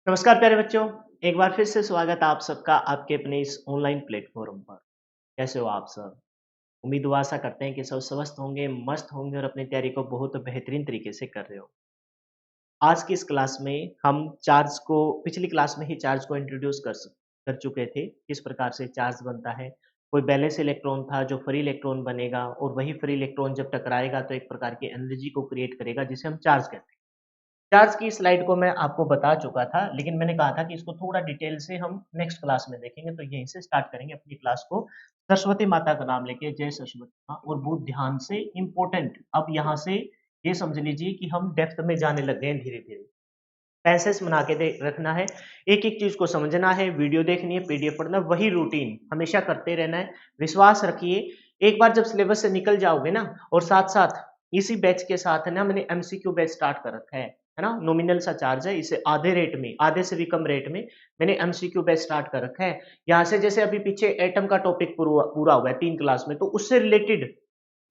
नमस्कार प्यारे बच्चों। एक बार फिर से स्वागत है आप सबका आपके अपने इस ऑनलाइन प्लेटफॉर्म पर। कैसे हो आप सब? उम्मीद व आशा करते हैं कि सब स्वस्थ होंगे, मस्त होंगे और अपनी तैयारी को बहुत बेहतरीन तरीके से कर रहे हो। आज की इस क्लास में हम चार्ज को पिछली क्लास में ही चार्ज को इंट्रोड्यूस कर चुके थे, किस प्रकार से चार्ज बनता है। कोई बैलेंस इलेक्ट्रॉन था जो फ्री इलेक्ट्रॉन बनेगा और वही फ्री इलेक्ट्रॉन जब टकराएगा तो एक प्रकार की एनर्जी को क्रिएट करेगा जिसे हम चार्ज कहते हैं। चार्ज की स्लाइड को मैं आपको बता चुका था, लेकिन मैंने कहा था कि इसको थोड़ा डिटेल से हम नेक्स्ट क्लास में देखेंगे, तो यहीं से स्टार्ट करेंगे अपनी क्लास को। सरस्वती माता का नाम लेके, जय सरस्वती माँ, और बहुत ध्यान से इम्पोर्टेंट। अब यहाँ से ये समझ लीजिए कि हम डेप्थ में जाने लग गए हैं धीरे-धीरे। पैसेज बना के दे रखना है, एक-एक चीज़ को समझना है, वीडियो देखनी है, पीडीएफ पढ़ना, वही रूटीन हमेशा करते रहना है। विश्वास रखिए, एक बार जब सिलेबस से निकल जाओगे ना, और साथ-साथ इसी बैच के साथ है ना, मैंने एमसीक्यू बैच स्टार्ट कर रखा है ना? नॉमिनल सा चार्ज है, इसे आधे रेट में, आधे से भी कम रेट में मैंने एमसीक्यू बैच स्टार्ट कर रखा है। यहाँ से जैसे अभी पीछे एटम का टॉपिक पूरा हुआ है 3 क्लास में, तो उससे रिलेटेड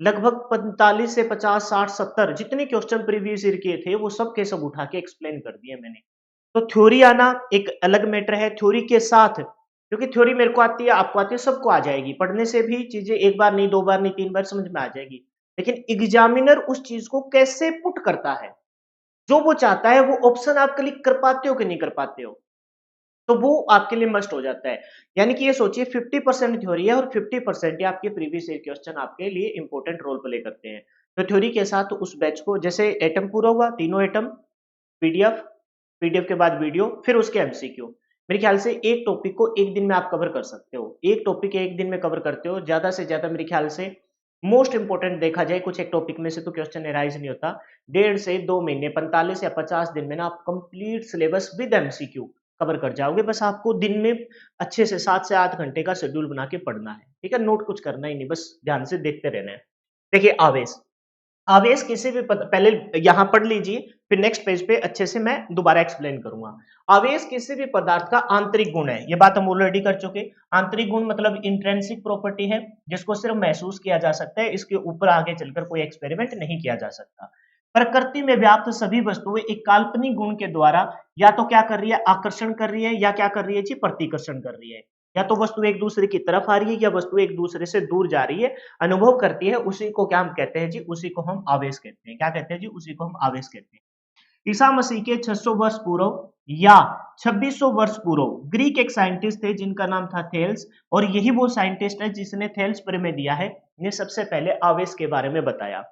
लगभग 45 से 50, 60, 70 जितने क्वेश्चन प्रीवियस ईयर के थे, वो सब के सब उठा के एक्सप्लेन कर दिए मैंने। तो थ्योरी आना एक अलग मैटर है, थ्योरी के साथ, क्योंकि थ्योरी मेरे को आती है, आपको आती है, सबको आ जाएगी। पढ़ने से भी चीजें एक बार नहीं, 2 बार नहीं, 3 बार समझ में आ जाएगी। लेकिन एग्जामिनर उस चीज को कैसे पुट करता है, जो वो चाहता है, वो ऑप्शन आप क्लिक कर पाते हो कि नहीं कर पाते हो, तो वो आपके लिए मस्ट हो जाता है। यानी कि ये सोचिए 50% थ्योरी है और 50% ही आपके प्रीवियस ईयर क्वेश्चन आपके लिए इंपॉर्टेंट रोल प्ले करते हैं। तो थ्योरी के साथ उस बैच को, जैसे एटम पूरा हुआ, तीनों एटम, पीडीएफ, पीडीएफ के बाद वीडियो, फिर उसके एमसीक्यू। मेरे ख्याल से एक टॉपिक को एक दिन में आप कवर कर सकते हो, एक टॉपिक एक दिन में कवर करते हो, ज्यादा से ज्यादा मेरे ख्याल से मोस्ट इंपोर्टेंट देखा जाए, कुछ एक टॉपिक में से तो क्वेश्चन एराइज नहीं होता, 1.5 से 2 महीने, 45 या 50 दिन में ना आप complete syllabus with MCQ cover कर जाओगे। बस आपको दिन में अच्छे से 7 से 8 घंटे का शेड्यूल बना के पढ़ना है, ठीक है? नोट कुछ करना ही नहीं, बस ध्यान से देखते रहना है। देखिए आवेश, आवेश किसी भी पहले यहां पढ़ लीजिए, फिर नेक्स्ट पेज पे अच्छे से मैं दोबारा एक्सप्लेन करूंगा। आवेश किसी भी पदार्थ का आंतरिक गुण है, ये बात हम ऑलरेडी कर चुके। आंतरिक गुण मतलब इंट्रिंसिक प्रॉपर्टी है, जिसको सिर्फ महसूस किया जा सकता है, इसके ऊपर आगे चलकर कोई एक्सपेरिमेंट नहीं किया जा सकता। प्रकृति में व्याप्त सभी वस्तुएं एक काल्पनिक गुण के द्वारा या तो क्या कर रही है, आकर्षण कर रही है, या क्या कर रही है जी, प्रतिकर्षण कर रही है। या तो वस्तु एक दूसरे की तरफ आ रही है, या वस्तु एक दूसरे से दूर जा रही है, अनुभव करती है, उसी को क्या हम कहते हैं जी, उसी को हम आवेश कहते हैं। क्या कहते हैं जी, उसी को हम आवेश कहते हैं। ईसा मसीह के 600 वर्ष पूर्व या 2600 वर्ष पूर्व ग्रीक एक साइंटिस्ट थे जिनका नाम था थेल्स, और यही वो साइंटिस्ट है जिसने थेल्स प्रमेय दिया है, ने सबसे पहले आवेश के बारे में बताया।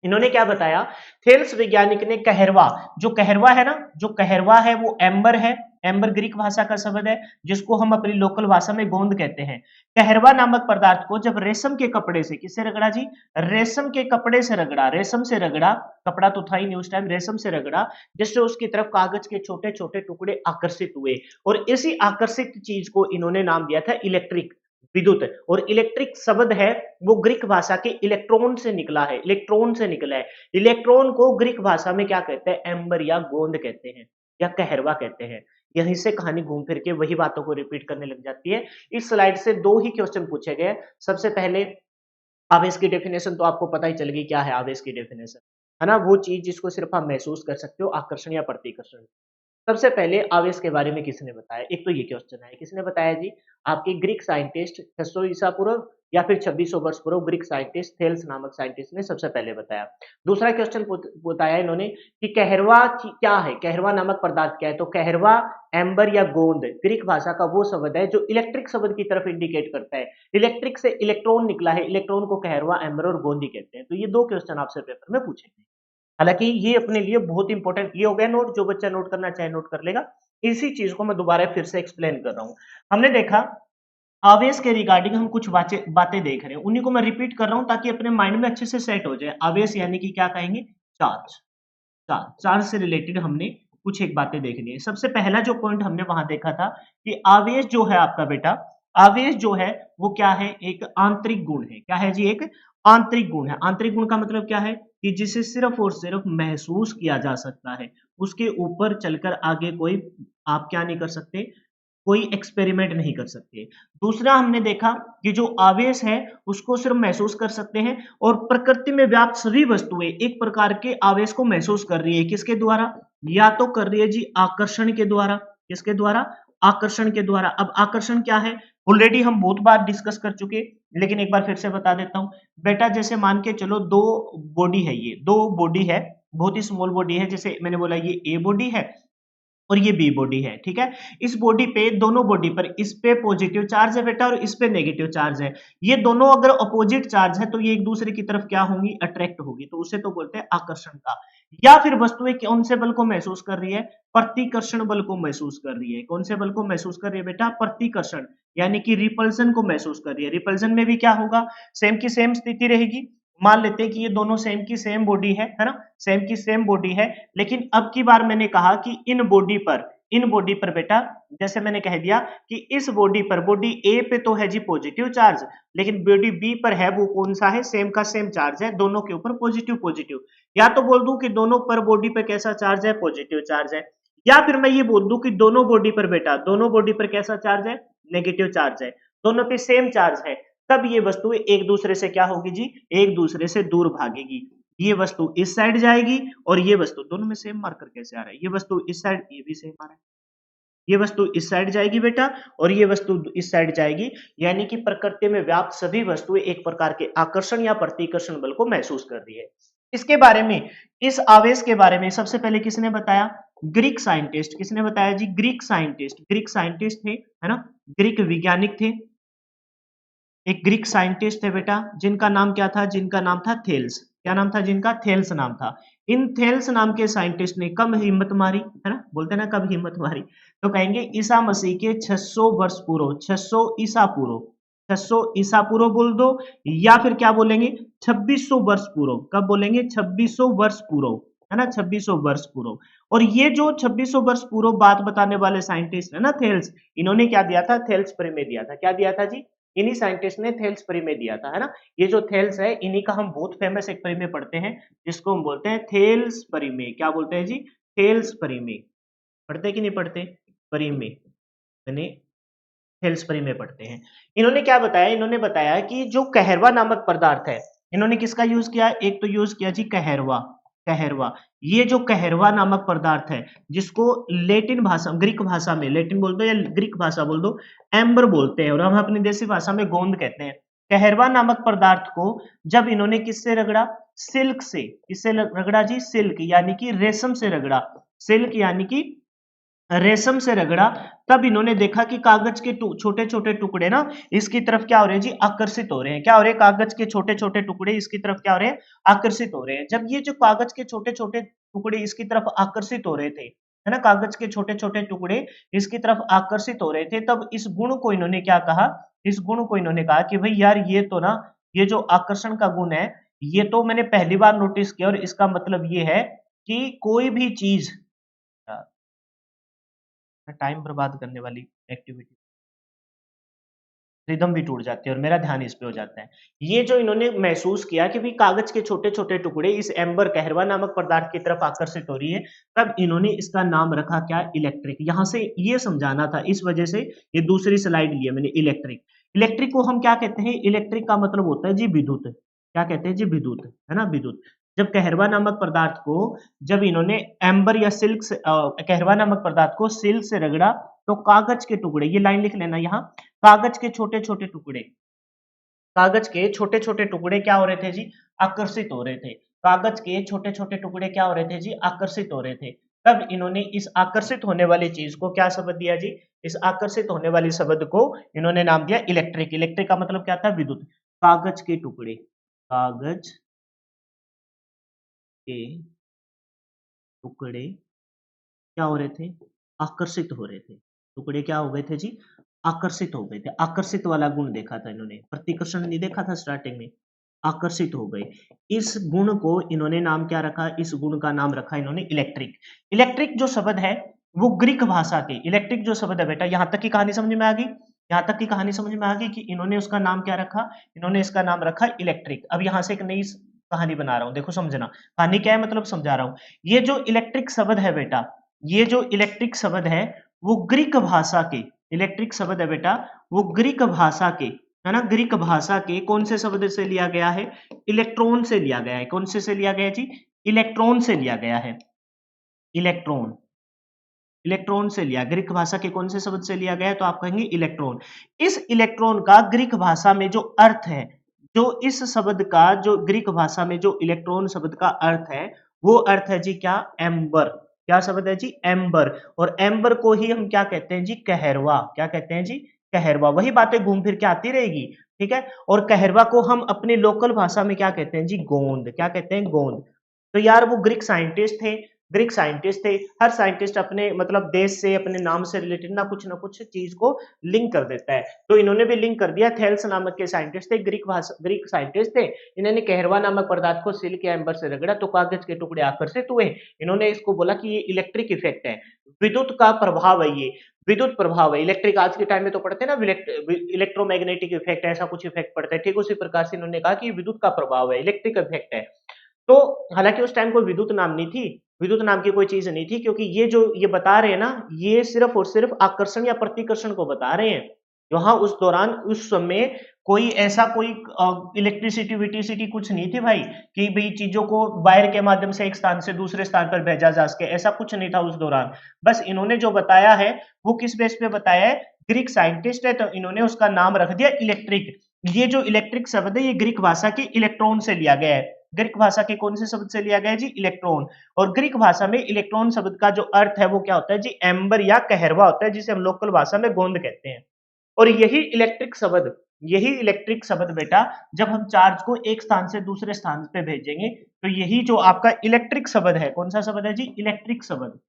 इन्होंने क्या बताया, थेल्स वैज्ञानिक ने कहरवा, जो कहरवा है ना, जो कहरवा है वो एम्बर है। एम्बर ग्रीक भाषा का शब्द है, जिसको हम अपनी लोकल भाषा में गोंद कहते हैं। कहरवा नामक पदार्थ को जब रेशम के कपड़े से, किससे रगड़ा जी, रेशम के कपड़े से रगड़ा, रेशम से रगड़ा, कपड़ा तो था ही नहीं उस टाइम, रेशम से रगड़ा, जिससे उसकी तरफ कागज के छोटे छोटे टुकड़े आकर्षित हुए, और इसी आकर्षित चीज को इन्होंने नाम दिया था इलेक्ट्रिक, विद्युत। और इलेक्ट्रिक शब्द है वो ग्रीक भाषा के इलेक्ट्रॉन से निकला है, इलेक्ट्रॉन से निकला है। इलेक्ट्रॉन को ग्रीक भाषा में क्या कहते हैं, एम्बर या गोंद कहते हैं, या कहरवा कहते हैं। यहीं से कहानी घूम फिर के वही बातों को रिपीट करने लग जाती है। इस स्लाइड से 2 ही क्वेश्चन पूछे गए। सबसे पहले आवेश की डेफिनेशन तो आपको पता ही चल गई, क्या है आवेश की डेफिनेशन, है ना? वो चीज जिसको सिर्फ आप महसूस कर सकते हो, आकर्षण या प्रतिकर्षण। सबसे पहले आवेश के बारे में किसने बताया, एक तो ये क्वेश्चन है, किसने बताया जी, आपके ग्रीक साइंटिस्ट 600 ईसा पूर्व या फिर 2600 वर्ष पूर्व ग्रीक साइंटिस्ट थेल्स नामक साइंटिस्ट ने सबसे पहले बताया। दूसरा क्वेश्चन बताया इन्होंने कि कहरवा क्या है, कहरवा नामक पदार्थ क्या है, तो कहरवा एम्बर या गोंद ग्रीक भाषा का वो शब्द है जो इलेक्ट्रिक शब्द की तरफ इंडिकेट करता है। इलेक्ट्रिक से इलेक्ट्रॉन निकला है, इलेक्ट्रॉन को कहरवा, एम्बर और गोंद ही कहते हैं। तो ये 2 क्वेश्चन आपसे पेपर में पूछे गए। हालांकि ये अपने लिए बहुत इंपॉर्टेंट, ये हो गया नोट, जो बच्चा नोट करना चाहे नोट कर लेगा। इसी चीज को मैं दोबारा फिर से एक्सप्लेन कर रहा हूँ। हमने देखा आवेश के रिगार्डिंग हम कुछ बातें देख रहे हैं, उन्हीं को मैं रिपीट कर रहा हूं ताकि अपने माइंड में अच्छे से सेट हो जाए। आवेश यानी कि क्या कहेंगे, चार्ज। चार्ज, चार्ज से रिलेटेड हमने कुछ एक बातें देखनी है। सबसे पहला जो पॉइंट हमने वहां देखा था कि आवेश जो है आपका बेटा, आवेश जो है वो क्या है, एक आंतरिक गुण है। क्या है जी, एक आंतरिक गुण है। आंतरिक गुण का मतलब क्या है कि जिसे सिर्फ और सिर्फ महसूस किया जा सकता है, उसके ऊपर चलकर आगे कोई आप क्या नहीं कर सकते, कोई एक्सपेरिमेंट नहीं कर सकते। दूसरा हमने देखा कि जो आवेश है उसको सिर्फ महसूस कर सकते हैं, और प्रकृति में व्याप्त सभी वस्तुएं एक प्रकार के आवेश को महसूस कर रही है, किसके द्वारा, या तो कर रही है जी आकर्षण के द्वारा, किसके द्वारा? आकर्षण के द्वारा। अब आकर्षण क्या है ऑलरेडी हम बहुत बार डिस्कस कर चुके, लेकिन एक बार फिर से बता देता हूं बेटा। जैसे मान के चलो दो बॉडी है, ये दो बॉडी है, बहुत ही स्मॉल बॉडी है, जैसे मैंने बोला ये ए बॉडी है और ये बी बॉडी है, ठीक है। इस बॉडी पे, दोनों बॉडी पर, इस पे पॉजिटिव चार्ज है बेटा और इस पे नेगेटिव चार्ज है। ये दोनों अगर अपोजिट चार्ज है तो ये एक दूसरे की तरफ क्या होंगी? अट्रैक्ट होगी, तो उसे तो बोलते हैं आकर्षण का। या फिर वस्तुएं कौन से बल को महसूस कर रही है? प्रतिकर्षण बल को महसूस कर रही है। कौन से बल को महसूस कर रही है बेटा? प्रतिकर्षण, यानी कि रिपल्सन को महसूस कर रही है। रिपल्सन में भी क्या होगा? सेम की सेम स्थिति रहेगी। मान लेते हैं कि ये दोनों सेम की सेम बॉडी है ना, सेम की सेम बॉडी है, लेकिन अब की बार मैंने कहा कि इन बॉडी पर बेटा, जैसे मैंने कह दिया कि इस बॉडी पर, बॉडी ए पे तो है जी पॉजिटिव चार्ज, लेकिन बॉडी बी पर है वो कौन सा है? सेम का सेम चार्ज है, दोनों के ऊपर पॉजिटिव पॉजिटिव। या तो बोल दूं कि दोनों पर बॉडी पे कैसा चार्ज है? पॉजिटिव चार्ज है। या फिर मैं ये बोल दूं कि दोनों बॉडी पर बेटा, दोनों बॉडी पर कैसा चार्ज है? नेगेटिव चार्ज है, दोनों पे सेम चार्ज है। तब ये वस्तुएं एक दूसरे से क्या होगी जी? एक दूसरे से दूर भागेगी। ये वस्तु इस साइड जाएगी और ये वस्तु, दोनों में सेम मार्कर कैसे आ रहा है? ये वस्तु इस साइड, ये भी सेम आ रहा है। ये वस्तु इस साइड जाएगी बेटा और ये वस्तु इस साइड जाएगी, यानी कि प्रकृति में व्याप्त सभी वस्तुएं एक प्रकार के आकर्षण या प्रतिकर्षण बल को महसूस कर रही है। इसके बारे में, इस आवेश के बारे में सबसे पहले किसने बताया? Greek scientist. किसने बताया जी? Greek scientist. ग्रीक साइंटिस्ट थे, है ना, ग्रीक वैज्ञानिक थे। एक ग्रीक साइंटिस्ट थे बेटा, जिनका नाम क्या था? जिनका नाम था थेल्स। क्या नाम था जिनका? थेल्स नाम था। इन थेल्स नाम के साइंटिस्ट ने कब हिम्मत मारी, है ना, बोलते ना कब हिम्मत मारी, तो कहेंगे ईसा मसीह के 600 वर्ष पूर्व, 600 ईसा पूर्व, 600 ईसा पूर्व बोल दो, या फिर क्या बोलेंगे? 2600 वर्ष पूर्व। कब बोलेंगे? 2600 वर्ष पूर्व, है ना, 2600 वर्ष पूर्व। और ये जो 2600 वर्ष पूर्व बात बताने वाले साइंटिस्ट है ना, थेल्स, इन्होंने क्या दिया था? थेल्स प्रमेय दिया था। क्या दिया था जी? इन्हीं साइंटिस्ट ने थेल्स प्रमेय दिया था, है ना। ये जो थेल्स है, इन्हीं का हम बहुत फेमस एक प्रमेय पढ़ते हैं, जिसको हम बोलते हैं थेल्स प्रमेय। क्या बोलते हैं जी? थेल्स प्रमेय। पढ़ते कि नहीं पढ़ते? प्रमेय यानी थेल्स प्रमेय पढ़ते हैं। इन्होंने क्या बताया? इन्होंने बताया कि जो कहरवा नामक पदार्थ है, इन्होंने किसका यूज किया? एक तो यूज किया जी कहरवा। कहरवा, ये जो कहरवा नामक पदार्थ है, जिसको लेटिन भाषा, ग्रीक भाषा में, लेटिन बोल दो या ग्रीक भाषा बोल दो, एम्बर बोलते हैं, और हम अपनी देसी भाषा में गोंद कहते हैं। कहरवा नामक पदार्थ को जब इन्होंने किससे रगड़ा? सिल्क से। किससे रगड़ा जी? सिल्क यानी कि रेशम से रगड़ा। सिल्क यानी कि रेशम से रगड़ा, तब इन्होंने देखा कि कागज के छोटे छोटे टुकड़े ना इसकी तरफ क्या हो रहे हैं जी? आकर्षित हो रहे हैं। क्या हो रहे हैं? कागज के छोटे छोटे टुकड़े इसकी तरफ क्या हो रहे हैं? आकर्षित हो रहे हैं। जब ये जो कागज के छोटे छोटे टुकड़े इसकी तरफ आकर्षित हो रहे थे, है ना, कागज के छोटे छोटे टुकड़े इसकी तरफ आकर्षित हो रहे थे, तब इस गुण को इन्होंने क्या कहा? इस गुण को इन्होंने कहा कि भाई यार, ये तो ना, ये जो आकर्षण का गुण है, ये तो मैंने पहली बार नोटिस किया, और इसका मतलब ये है कि कोई भी चीज, टाइम बर्बाद करने वाली एक्टिविटी, रिदम भी टूट जाती है और मेरा ध्यान इस पे हो जाता है। ये जो इन्होंने महसूस किया कि भाई कागज के छोटे छोटे टुकड़े इस एम्बर, कहरवा नामक पदार्थ की तरफ आकर्षित हो रही है, तब इन्होंने इसका नाम रखा क्या? इलेक्ट्रिक। यहां से ये समझाना था, इस वजह से ये दूसरी स्लाइड लिया मैंने, इलेक्ट्रिक। इलेक्ट्रिक को हम क्या कहते हैं? इलेक्ट्रिक का मतलब होता है जी विद्युत। क्या कहते हैं जी? विद्युत, है ना, विद्युत। जब कहरवा नामक पदार्थ को, जब इन्होंने एम्बर या सिल्क से, कहरवा नामक पदार्थ को सिल्क से रगड़ा, तो कागज के टुकड़े, ये लाइन लिख लेना यहाँ, कागज के छोटे छोटे टुकड़े, कागज के छोटे छोटे टुकड़े क्या हो रहे थे जी? आकर्षित हो रहे थे। कागज के छोटे छोटे टुकड़े क्या हो रहे थे जी? आकर्षित हो रहे थे। तब इन्होंने इस आकर्षित होने वाली चीज को क्या शब्द दिया जी? इस आकर्षित होने वाली शब्द को इन्होंने नाम दिया इलेक्ट्रिक। इलेक्ट्रिक का मतलब क्या था? विद्युत। कागज के टुकड़े, कागज के टुकड़े क्या हो रहे थे? आकर्षित हो रहे थे। टुकड़े क्या हो गए थे जी? आकर्षित हो गए थे। आकर्षित वाला गुण देखा था इन्होंने, प्रतिकर्षण नहीं देखा था स्टार्टिंग में, आकर्षित हो गए। इस गुण को इन्होंने नाम क्या रखा? इस गुण का नाम रखा इन्होंने इलेक्ट्रिक। इलेक्ट्रिक जो शब्द है वो ग्रीक भाषा के, इलेक्ट्रिक जो शब्द है बेटा, यहां तक की कहानी समझ में आ गई? यहां तक की कहानी समझ में आ गई कि इन्होंने उसका नाम क्या रखा? इन्होंने इसका नाम रखा इलेक्ट्रिक। अब यहां से एक नई कहानी बना रहा हूं, देखो समझना कहानी क्या है, मतलब समझा रहा हूं। ये जो इलेक्ट्रिक शब्द है बेटा, ये जो इलेक्ट्रिक शब्द है वो ग्रीक भाषा के, इलेक्ट्रिक शब्द है बेटा, वो ग्रीक भाषा के, है ना, ग्रीक भाषा के कौन से शब्द से लिया गया है? इलेक्ट्रॉन से लिया गया है। कौन से लिया गया है जी? इलेक्ट्रॉन से लिया गया है। इलेक्ट्रॉन, इलेक्ट्रॉन से लिया, ग्रीक भाषा के कौन से शब्द से लिया गया है, तो आप कहेंगे इलेक्ट्रॉन। इस इलेक्ट्रॉन का ग्रीक भाषा में जो अर्थ है, जो इस शब्द का जो ग्रीक भाषा में जो इलेक्ट्रॉन शब्द का अर्थ है, वो अर्थ है जी क्या, एम्बर। क्या शब्द है जी, एम्बर। और एम्बर को ही हम क्या कहते हैं जी, कहरवा। क्या कहते हैं जी, कहरवा। वही बातें घूम फिर के आती रहेगी, ठीक है। और कहरवा को हम अपनी लोकल भाषा में क्या कहते हैं जी, गोंद। क्या कहते हैं, गोंद। तो यार वो ग्रीक साइंटिस्ट थे, ग्रीक साइंटिस्ट थे। हर साइंटिस्ट अपने मतलब देश से, अपने नाम से रिलेटेड ना कुछ चीज को लिंक कर देता है। तो इन्होंने भी लिंक कर दिया। थेल्स नामक के साइंटिस्ट थे, ग्रीक साइंटिस्ट थे। इन्होंने कहरवा नामक पदार्थ को सिल्क या एम्बर से रगड़ा तो कागज के टुकड़े आकर्षित हुए। इन्होंने इसको बोला कि ये इलेक्ट्रिक इफेक्ट है, विद्युत का प्रभाव है, ये विद्युत प्रभाव है। इलेक्ट्रिक आज के टाइम में तो पढ़ते हैं ना, इलेक्ट्रोमैग्नेटिक इफेक्ट, ऐसा कुछ इफेक्ट पड़ता है। ठीक उसी प्रकार से इन्होंने कहा कि विद्युत का प्रभाव है, इलेक्ट्रिक इफेक्ट है। तो हालांकि उस टाइम कोई विद्युत नाम नहीं थी, विद्युत नाम की कोई चीज नहीं थी, क्योंकि ये जो ये बता रहे हैं ना, ये सिर्फ और सिर्फ आकर्षण या प्रतिकर्षण को बता रहे हैं। वहां उस दौरान उस समय कोई ऐसा कोई इलेक्ट्रिसिटी विटिसिटी कुछ नहीं थी भाई, कि भाई चीजों को वायर के माध्यम से एक स्थान से दूसरे स्थान पर भेजा जा सके, ऐसा कुछ नहीं था उस दौरान। बस इन्होंने जो बताया है वो किस बेस पे बताया है, ग्रीक साइंटिस्ट है तो इन्होंने उसका नाम रख दिया इलेक्ट्रिक। ये जो इलेक्ट्रिक शब्द है ये ग्रीक भाषा के इलेक्ट्रॉन से लिया गया है। ग्रीक भाषा के कौन से शब्द से लिया गया है जी, इलेक्ट्रॉन। और ग्रीक भाषा में इलेक्ट्रॉन शब्द का जो अर्थ है वो क्या होता है जी, एम्बर या कहरवा होता है, जिसे हम लोकल भाषा में गोंद कहते हैं। और यही इलेक्ट्रिक शब्द बेटा, जब हम चार्ज को एक स्थान से दूसरे स्थान पे भेजेंगे, तो यही जो आपका इलेक्ट्रिक शब्द है, कौन सा शब्द है जी, इलेक्ट्रिक शब्द।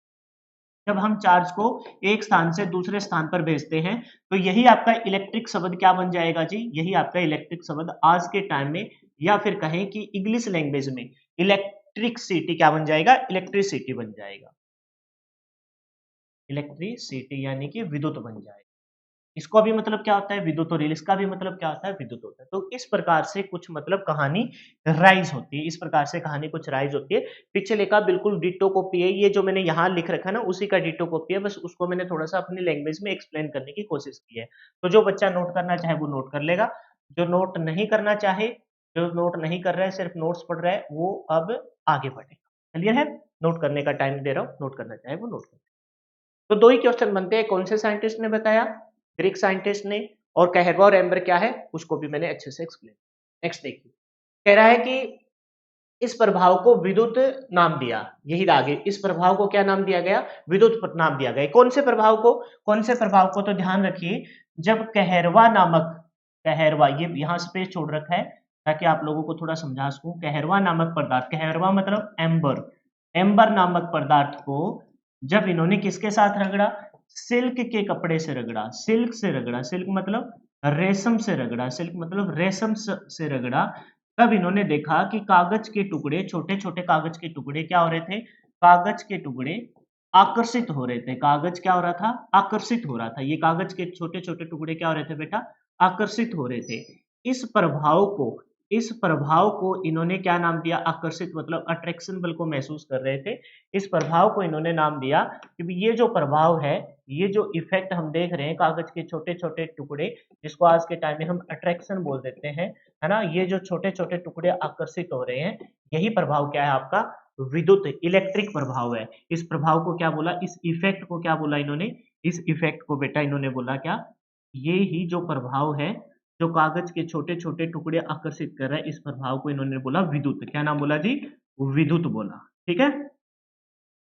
जब हम चार्ज को एक स्थान से दूसरे स्थान पर भेजते हैं, तो यही आपका इलेक्ट्रिक शब्द क्या बन जाएगा जी, यही आपका इलेक्ट्रिक शब्द आज के टाइम में, या फिर कहें कि इंग्लिश लैंग्वेज में इलेक्ट्रिसिटी क्या बन जाएगा, इलेक्ट्रिसिटी बन जाएगा। इलेक्ट्रिसिटी यानी कि विद्युत बन जाएगा। इसका भी मतलब क्या होता है, विद्युत। और इसका भी मतलब क्या होता है, विद्युत होता है। तो इस प्रकार से कुछ मतलब कहानी राइज होती है, इस प्रकार से कहानी कुछ राइज होती है। पिछले का बिल्कुल डिटो कॉपी है, ये जो मैंने यहाँ लिख रखा है ना, उसी का डिटो कॉपी है, बस उसको मैंने थोड़ा सा अपनी लैंग्वेज में एक्सप्लेन करने की कोशिश की है। तो जो बच्चा नोट करना चाहे वो नोट कर लेगा, जो नोट नहीं करना चाहे, जो नोट नहीं कर रहा है, सिर्फ नोट्स पढ़ रहा है, वो अब आगे बढ़ेगा। क्लियर है, नोट करने का टाइम दे रहा हूँ, नोट करना चाहे वो नोट कर। तो दो ही क्वेश्चन बनते हैं, कौन से साइंटिस्ट ने बताया, ग्रीक साइंटिस्ट ने। और कहरवा और एम्बर क्या है, उसको भी मैंने अच्छे से एक्सप्लेन। नेक्स्ट देखिए, कह रहा है कि इस प्रभाव को विद्युत नाम दिया। यही आगे, इस प्रभाव को क्या नाम दिया गया, विद्युत नाम दिया गया। कौन से प्रभाव को, कौन से प्रभाव को, तो ध्यान रखिए, जब कहरवा नामक, कहरवा, ये यहाँ स्पेस छोड़ रखा है ताकि आप लोगों को थोड़ा समझा सकूं। कहरवा नामक पदार्थ, कहरवा मतलब एम्बर, एम्बर नामक पदार्थ को जब इन्होंने किसके साथ रगड़ा, सिल्क के कपड़े से रगड़ा, सिल्क से रगड़ा, सिल्क मतलब रेशम से रगड़ा, सिल्क मतलब रेशम से रगड़ा, तब इन्होंने देखा कि कागज के टुकड़े, छोटे छोटे कागज के टुकड़े क्या हो रहे थे, कागज के टुकड़े आकर्षित हो रहे थे। कागज क्या हो रहा था, आकर्षित हो रहा था। ये कागज के छोटे छोटे टुकड़े क्या हो रहे थे बेटा, आकर्षित हो रहे थे। इस प्रभाव को, इस प्रभाव को इन्होंने क्या नाम दिया, आकर्षित मतलब अट्रैक्शन बल को महसूस कर रहे थे। इस प्रभाव को इन्होंने नाम दिया कि ये जो प्रभाव है, ये जो इफेक्ट हम देख रहे हैं, कागज के छोटे छोटे टुकड़े, जिसको आज के टाइम में हम अट्रैक्शन बोल देते हैं, है ना, ये जो छोटे छोटे टुकड़े आकर्षित हो रहे हैं, यही प्रभाव क्या है आपका, विद्युत इलेक्ट्रिक प्रभाव है। इस प्रभाव को क्या बोला, इस इफेक्ट को क्या बोला इन्होंने, इस इफेक्ट को बेटा इन्होंने बोला क्या, ये ही जो प्रभाव है, जो कागज के छोटे छोटे टुकड़े आकर्षित कर रहा है, इस प्रभाव को इन्होंने बोला विद्युत। क्या नाम बोला जी, विद्युत बोला। ठीक है,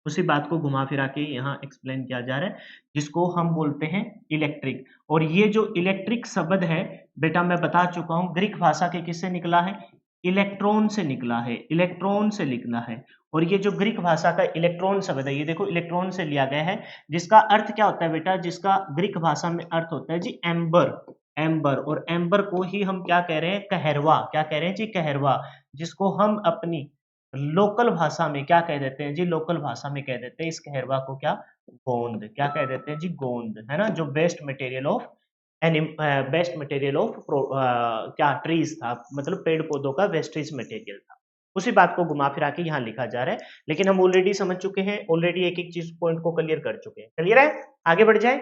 उसी बात को घुमा फिरा के यहाँ एक्सप्लेन किया जा रहा है, जिसको हम बोलते हैं इलेक्ट्रिक। और ये जो इलेक्ट्रिक शब्द है बेटा, मैं बता चुका हूँ, ग्रीक भाषा के किससे निकला है, इलेक्ट्रॉन से निकला है, इलेक्ट्रॉन से लिखना है। और ये जो ग्रीक भाषा का इलेक्ट्रॉन शब्द है, ये देखो इलेक्ट्रॉन से लिया गया है, जिसका अर्थ क्या होता है बेटा, जिसका ग्रीक भाषा में अर्थ होता है जी एम्बर, एम्बर। और एम्बर को ही हम क्या कह रहे हैं, कहरवा। क्या कह रहे हैं जी, कहरवा, जिसको हम अपनी लोकल भाषा में क्या कह देते हैं जी, लोकल भाषा में कह देते हैं इस कहरवा को क्या, गोंद। क्या कह देते हैं जी, गोंद, है ना, जो best material of best material of क्या, ट्रीज था, मतलब पेड़ पौधों का वेस्टेज मटेरियल था। उसी बात को घुमा फिरा के यहाँ लिखा जा रहा है, लेकिन हम ऑलरेडी समझ चुके हैं, ऑलरेडी एक एक चीज पॉइंट को क्लियर कर चुके हैं। क्लियर है, आगे बढ़ जाए।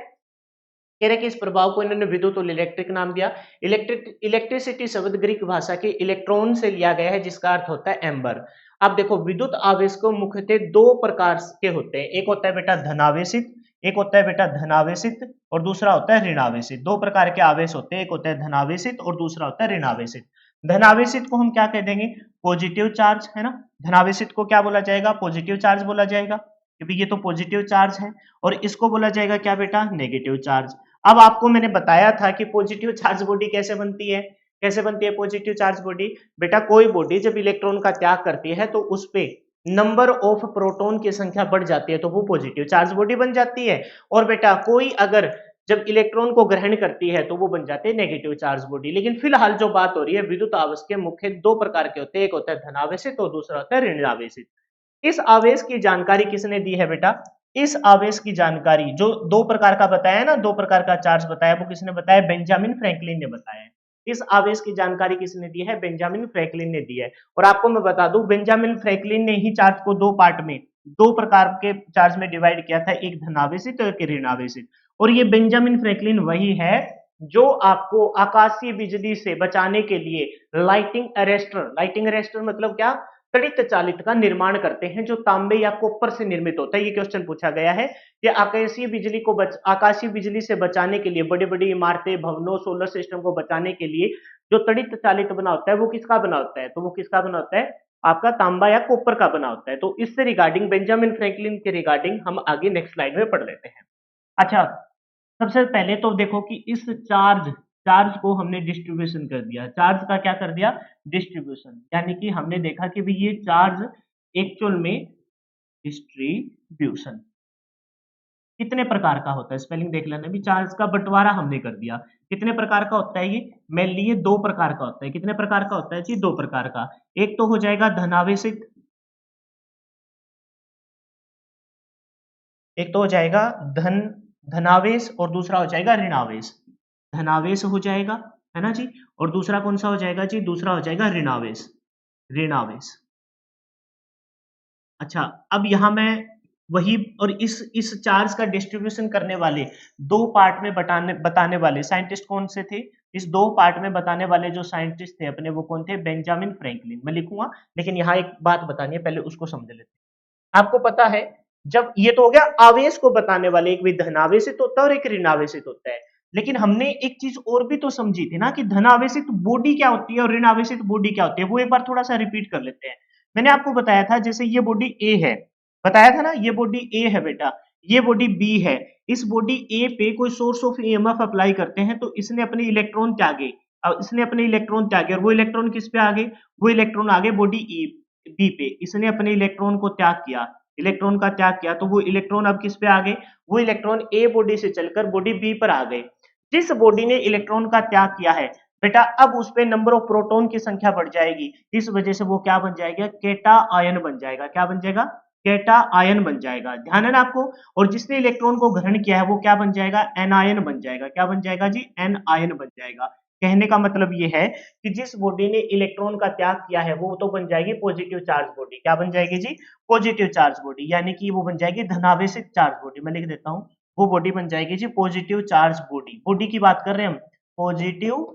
कह रहे कि इस प्रभाव को इन्होंने विद्युत और इलेक्ट्रिक नाम दिया। इलेक्ट्रिसिटी शब्द ग्रीक भाषा के इलेक्ट्रॉन से लिया गया है, जिसका अर्थ होता है एम्बर। अब देखो, विद्युत आवेश को मुख्यतः दो प्रकार के होते हैं, एक होता है बेटा धनावेशित, एक होता है बेटा धनावेशित और दूसरा होता है ऋणावेशित। दो प्रकार के आवेश होते हैं, एक होता है धनावेशित और दूसरा होता है ऋणावेशित। धनावेशित को हम क्या कह देंगे, पॉजिटिव चार्ज, है ना। धनावेशित को क्या बोला जाएगा, पॉजिटिव चार्ज बोला जाएगा, क्योंकि ये तो पॉजिटिव चार्ज है। और इसको बोला जाएगा क्या बेटा, नेगेटिव चार्ज। अब आपको मैंने बताया था कि पॉजिटिव चार्ज बॉडी कैसे बनती है, कैसे बनती है पॉजिटिव चार्ज बॉडी। बेटा कोई बॉडी जब इलेक्ट्रॉन का त्याग करती है तो उस पे नंबर ऑफ प्रोटॉन की संख्या बढ़ जाती है, तो वो पॉजिटिव चार्ज बॉडी बन जाती है। और बेटा कोई अगर जब इलेक्ट्रॉन को ग्रहण करती है तो वो बन जाते हैं नेगेटिव चार्ज बॉडी। लेकिन फिलहाल जो बात हो रही है, विद्युत आवेश के मुख्य दो प्रकार के होते हैं, एक होता है धनावेशित और दूसरा होता है ऋणावेशित। इस आवेश की जानकारी किसने दी है बेटा, इस आवेश की जानकारी जो दो प्रकार का बताया ना, दो प्रकार का चार्ज बताया, वो किसने बताया, बेंजामिन फ्रैंकलिन ने बताया है। इस आवेश की जानकारी किसने दी है, बेंजामिन फ्रैंकलिन ने दी है। और आपको मैं बता दूं, बेंजामिन फ्रैंकलिन ने ही चार्ज को दो पार्ट में, दो प्रकार के चार्ज में डिवाइड किया था, एक धनावेशित और एक ऋणावेशित। और ये बेंजामिन फ्रैंकलिन वही है जो आपको आकाशीय बिजली से बचाने के लिए लाइटिंग अरेस्टर मतलब क्या, तड़ित चालित का निर्माण करते हैं, जो तांबे या कॉपर से निर्मित होता है। ये क्वेश्चन पूछा गया है कि आकाशीय बिजली से बचाने के लिए, बड़ी बड़ी इमारतें, भवनों, सोलर सिस्टम को बचाने के लिए जो तड़ित चालित बना होता है वो किसका बना होता है, तो वो किसका बना होता है, आपका तांबा या कॉपर का बना होता है। तो इससे रिगार्डिंग, बेंजामिन फ्रैंकलिन के रिगार्डिंग हम आगे नेक्स्ट स्लाइड में पढ़ लेते हैं। अच्छा, सबसे पहले तो देखो कि इस चार्ज चार्ज को हमने डिस्ट्रीब्यूशन कर दिया, चार्ज का क्या कर दिया, डिस्ट्रीब्यूशन। यानी कि हमने देखा कि भी ये चार्ज एक्चुअल में डिस्ट्रीब्यूशन कितने प्रकार का होता है, स्पेलिंग देख लेना भी, चार्ज का बंटवारा हमने कर दिया। कितने प्रकार का होता है ये, मेनली ये दो प्रकार का होता है। कितने प्रकार का होता है जी, दो प्रकार का। एक तो हो जाएगा धनावेशित, एक तो हो जाएगा धनावेश और दूसरा हो जाएगा ऋणावेश। धनावेश हो जाएगा, है ना जी, और दूसरा कौन सा हो जाएगा जी, दूसरा हो जाएगा ऋणावेश, ऋणावेश। अच्छा, अब यहां मैं वही, और इस चार्ज का डिस्ट्रीब्यूशन करने वाले, दो पार्ट में बताने वाले साइंटिस्ट कौन से थे, इस दो पार्ट में बताने वाले जो साइंटिस्ट थे अपने, वो कौन थे, बेंजामिन फ्रैंकलिन। मैं लिखूंगा, लेकिन यहाँ एक बात बतानी है, पहले उसको समझ लेते हैं। आपको पता है, जब ये तो हो गया आवेश को बताने वाले, एक भी धनावेशित होता है और एक ऋणावेशित होता है। लेकिन हमने एक चीज और भी तो समझी थी ना कि धनावेशित बॉडी क्या होती है और ऋणावेशित बॉडी क्या होती है, वो एक बार थोड़ा सा रिपीट कर लेते हैं। मैंने आपको बताया था, जैसे ये बॉडी ए है, बताया था ना, ये बॉडी ए है बेटा, ये बॉडी बी है। इस बॉडी ए पे कोई सोर्स ऑफ ईएमएफ अप्लाई करते हैं, तो इसने अपने इलेक्ट्रॉन त्यागे, अब इसने अपने इलेक्ट्रॉन त्यागे, और वो इलेक्ट्रॉन किस पे आ गए, वो इलेक्ट्रॉन आ गए बॉडी ई बी पे। इसने अपने इलेक्ट्रॉन को त्याग किया, इलेक्ट्रॉन का त्याग किया, तो वो इलेक्ट्रॉन अब किस पे आ गए, वो इलेक्ट्रॉन ए बॉडी से चलकर बॉडी बी पर आ गए। जिस बॉडी ने इलेक्ट्रॉन का त्याग किया है बेटा, अब उस पे नंबर ऑफ प्रोटॉन की संख्या बढ़ जाएगी, इस वजह से वो क्या बन जाएगा, केटा आयन बन जाएगा। क्या बन जाएगा, केटा आयन बन जाएगा। ध्यान है ना आपको। और जिसने इलेक्ट्रॉन को ग्रहण किया है वो क्या बन जाएगा, एन आयन बन जाएगा। क्या बन जाएगा जी, एन आयन बन जाएगा। कहने का मतलब ये है कि जिस बॉडी ने इलेक्ट्रॉन का त्याग किया है वो तो बन जाएगी पॉजिटिव चार्ज बॉडी। क्या बन जाएगी जी, पॉजिटिव चार्ज बॉडी, यानी कि वो बन जाएगी धनावेशित चार्ज बॉडी। मैं लिख देता हूं, वो बॉडी बन जाएगी जी पॉजिटिव चार्ज बॉडी। बॉडी की बात कर रहे हैं हम, पॉजिटिव,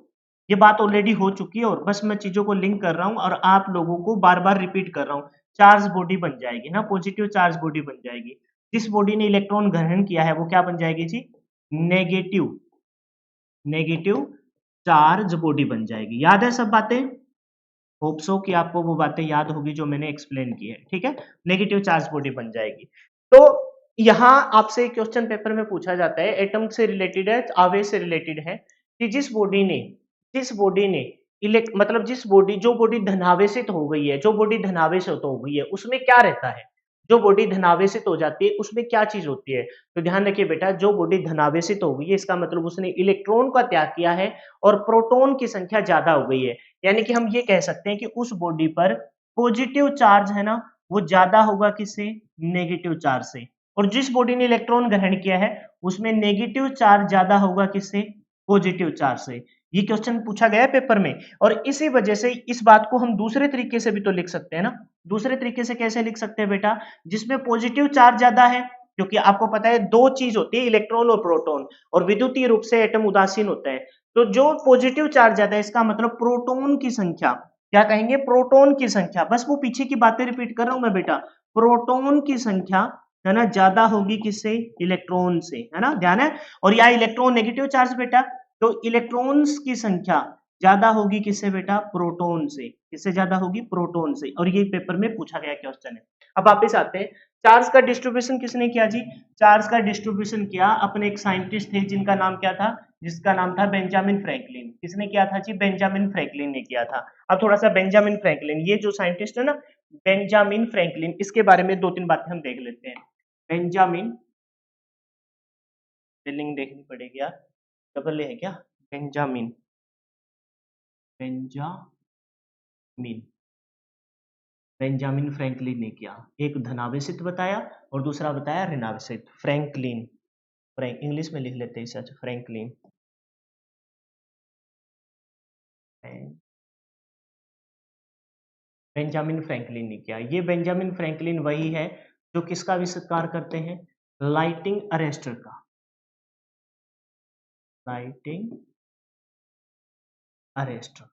ये बात ऑलरेडी हो चुकी है, और बस मैं चीजों को लिंक कर रहा हूं और आप लोगों को बार बार रिपीट कर रहा हूं। चार्ज बॉडी बन जाएगी ना, पॉजिटिव चार्ज बॉडी बन जाएगी। जिस बॉडी ने इलेक्ट्रॉन ग्रहण किया है वो क्या बन जाएगी जी, नेगेटिव नेगेटिव चार्ज बॉडी बन जाएगी। याद है सब बातें, होप सो कि आपको वो बातें याद होगी जो मैंने एक्सप्लेन की है। ठीक है, नेगेटिव चार्ज बॉडी बन जाएगी। तो यहां आपसे क्वेश्चन पेपर में पूछा जाता है, एटम से रिलेटेड है, आवेश से रिलेटेड है, कि जिस बॉडी ने मतलब जो बॉडी धनावेशित हो गई है, जो बॉडी धनावेशित हो गई है उसमें क्या रहता है, जो बॉडी धनावेशित हो जाती है उसमें क्या चीज होती है। तो ध्यान रखिए बेटा, जो बॉडी धनावेशित हो गई है इसका मतलब उसने इलेक्ट्रॉन का त्याग किया है और प्रोटॉन की संख्या ज्यादा हो गई है। यानी कि हम ये कह सकते हैं कि उस बॉडी पर पॉजिटिव चार्ज है ना, वो ज्यादा होगा किससे, नेगेटिव चार्ज से। और जिस बॉडी ने इलेक्ट्रॉन ग्रहण किया है उसमें नेगेटिव चार्ज ज्यादा होगा किससे, पॉजिटिव चार्ज से। ये क्वेश्चन पूछा गया है पेपर में। और इसी वजह से इस बात को हम दूसरे तरीके से भी तो लिख सकते हैं ना। दूसरे तरीके से कैसे लिख सकते हैं बेटा, जिसमें पॉजिटिव चार्ज ज्यादा है, क्योंकि आपको पता है दो चीज होती है, इलेक्ट्रॉन और प्रोटॉन, और विद्युतीय रूप से एटम उदासीन होता है। तो जो पॉजिटिव चार्ज ज्यादा है इसका मतलब प्रोटॉन की संख्या, क्या कहेंगे, प्रोटॉन की संख्या, बस वो पीछे की बातें रिपीट कर रहा हूं मैं बेटा, प्रोटॉन की संख्या है ना, ज्यादा होगी किससे, इलेक्ट्रॉन से, है ना, ध्यान है। और या इलेक्ट्रॉन नेगेटिव चार्ज बेटा, तो इलेक्ट्रॉन्स की संख्या ज्यादा होगी किससे बेटा, प्रोटॉन से। किससे ज्यादा होगी, प्रोटॉन से। और ये पेपर में पूछा गया क्वेश्चन है। अब वापस आते हैं, चार्ज का डिस्ट्रीब्यूशन किसने किया जी, चार्ज का डिस्ट्रीब्यूशन किया अपने एक साइंटिस्ट थे जिनका नाम क्या था, जिसका नाम था बेंजामिन फ्रैंकलिन। किसने किया था जी, बेंजामिन फ्रैंकलिन ने किया था। अब थोड़ा सा बेंजामिन फ्रैंकलिन, ये जो साइंटिस्ट है ना बेंजामिन फ्रैंकलिन, इसके बारे में दो तीन बातें हम देख लेते हैं। बेंजामिन, स्पेलिंग देखनी पड़ेगी यार, डबल ए है क्या, बेंजामिन, बेंजामिन, बेंजामिन फ्रैंकलिन ने किया। एक धनावेशित बताया और दूसरा बताया ऋणावेशित। फ्रैंकलिन, फ्रैंक इंग्लिश में लिख लेते हैं सच, फ्रैंकलिन, बेंजामिन फ्रैंकलिन ने किया। ये बेंजामिन फ्रैंकलिन वही है जो किसका आविष्कार करते हैं, लाइटिंग अरेस्टर का, लाइटिंग अरेस्टर।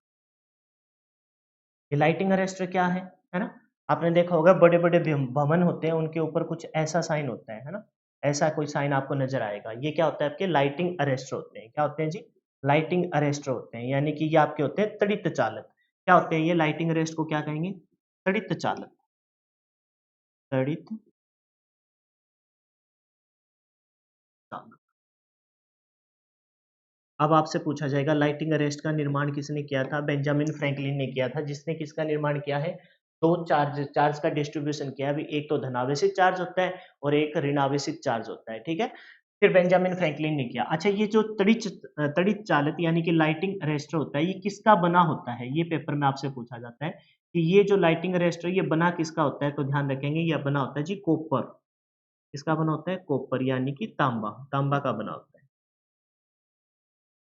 ये लाइटिंग अरेस्टर क्या है ना, आपने देखा होगा बड़े बड़े भवन होते हैं उनके ऊपर कुछ ऐसा साइन होता है ना, ऐसा कोई साइन आपको नजर आएगा। ये क्या होता है, आपके लाइटिंग अरेस्टर होते हैं। क्या होते हैं जी, लाइटिंग अरेस्टर होते हैं, यानी कि ये आपके होते हैं तड़ित चालक। क्या होते हैं ये लाइटिंग अरेस्ट को क्या कहेंगे, तड़ित चालक, तड़ित चालक। अब आपसे पूछा जाएगा लाइटिंग अरेस्ट का निर्माण किसने किया था, बेंजामिन फ्रैंकलिन ने किया था। जिसने किसका निर्माण किया है, दो चार्ज, चार्ज का डिस्ट्रीब्यूशन किया है। अभी एक तो धनावेशित चार्ज होता है और एक ऋणावेशित चार्ज होता है, ठीक है। फिर बेंजामिन फ्रैंकलिन ने किया। अच्छा, ये जो तड़ित चालक यानी कि लाइटिंग अरेस्टर होता है, ये किसका बना होता है, ये पेपर में आपसे पूछा जाता है कि ये जो लाइटिंग अरेस्टर ये बना किसका होता है, तो ध्यान रखेंगे ये बना होता है जी कॉपर। किसका बना होता है, कॉपर, यानी कि तांबा, तांबा का बना होता है।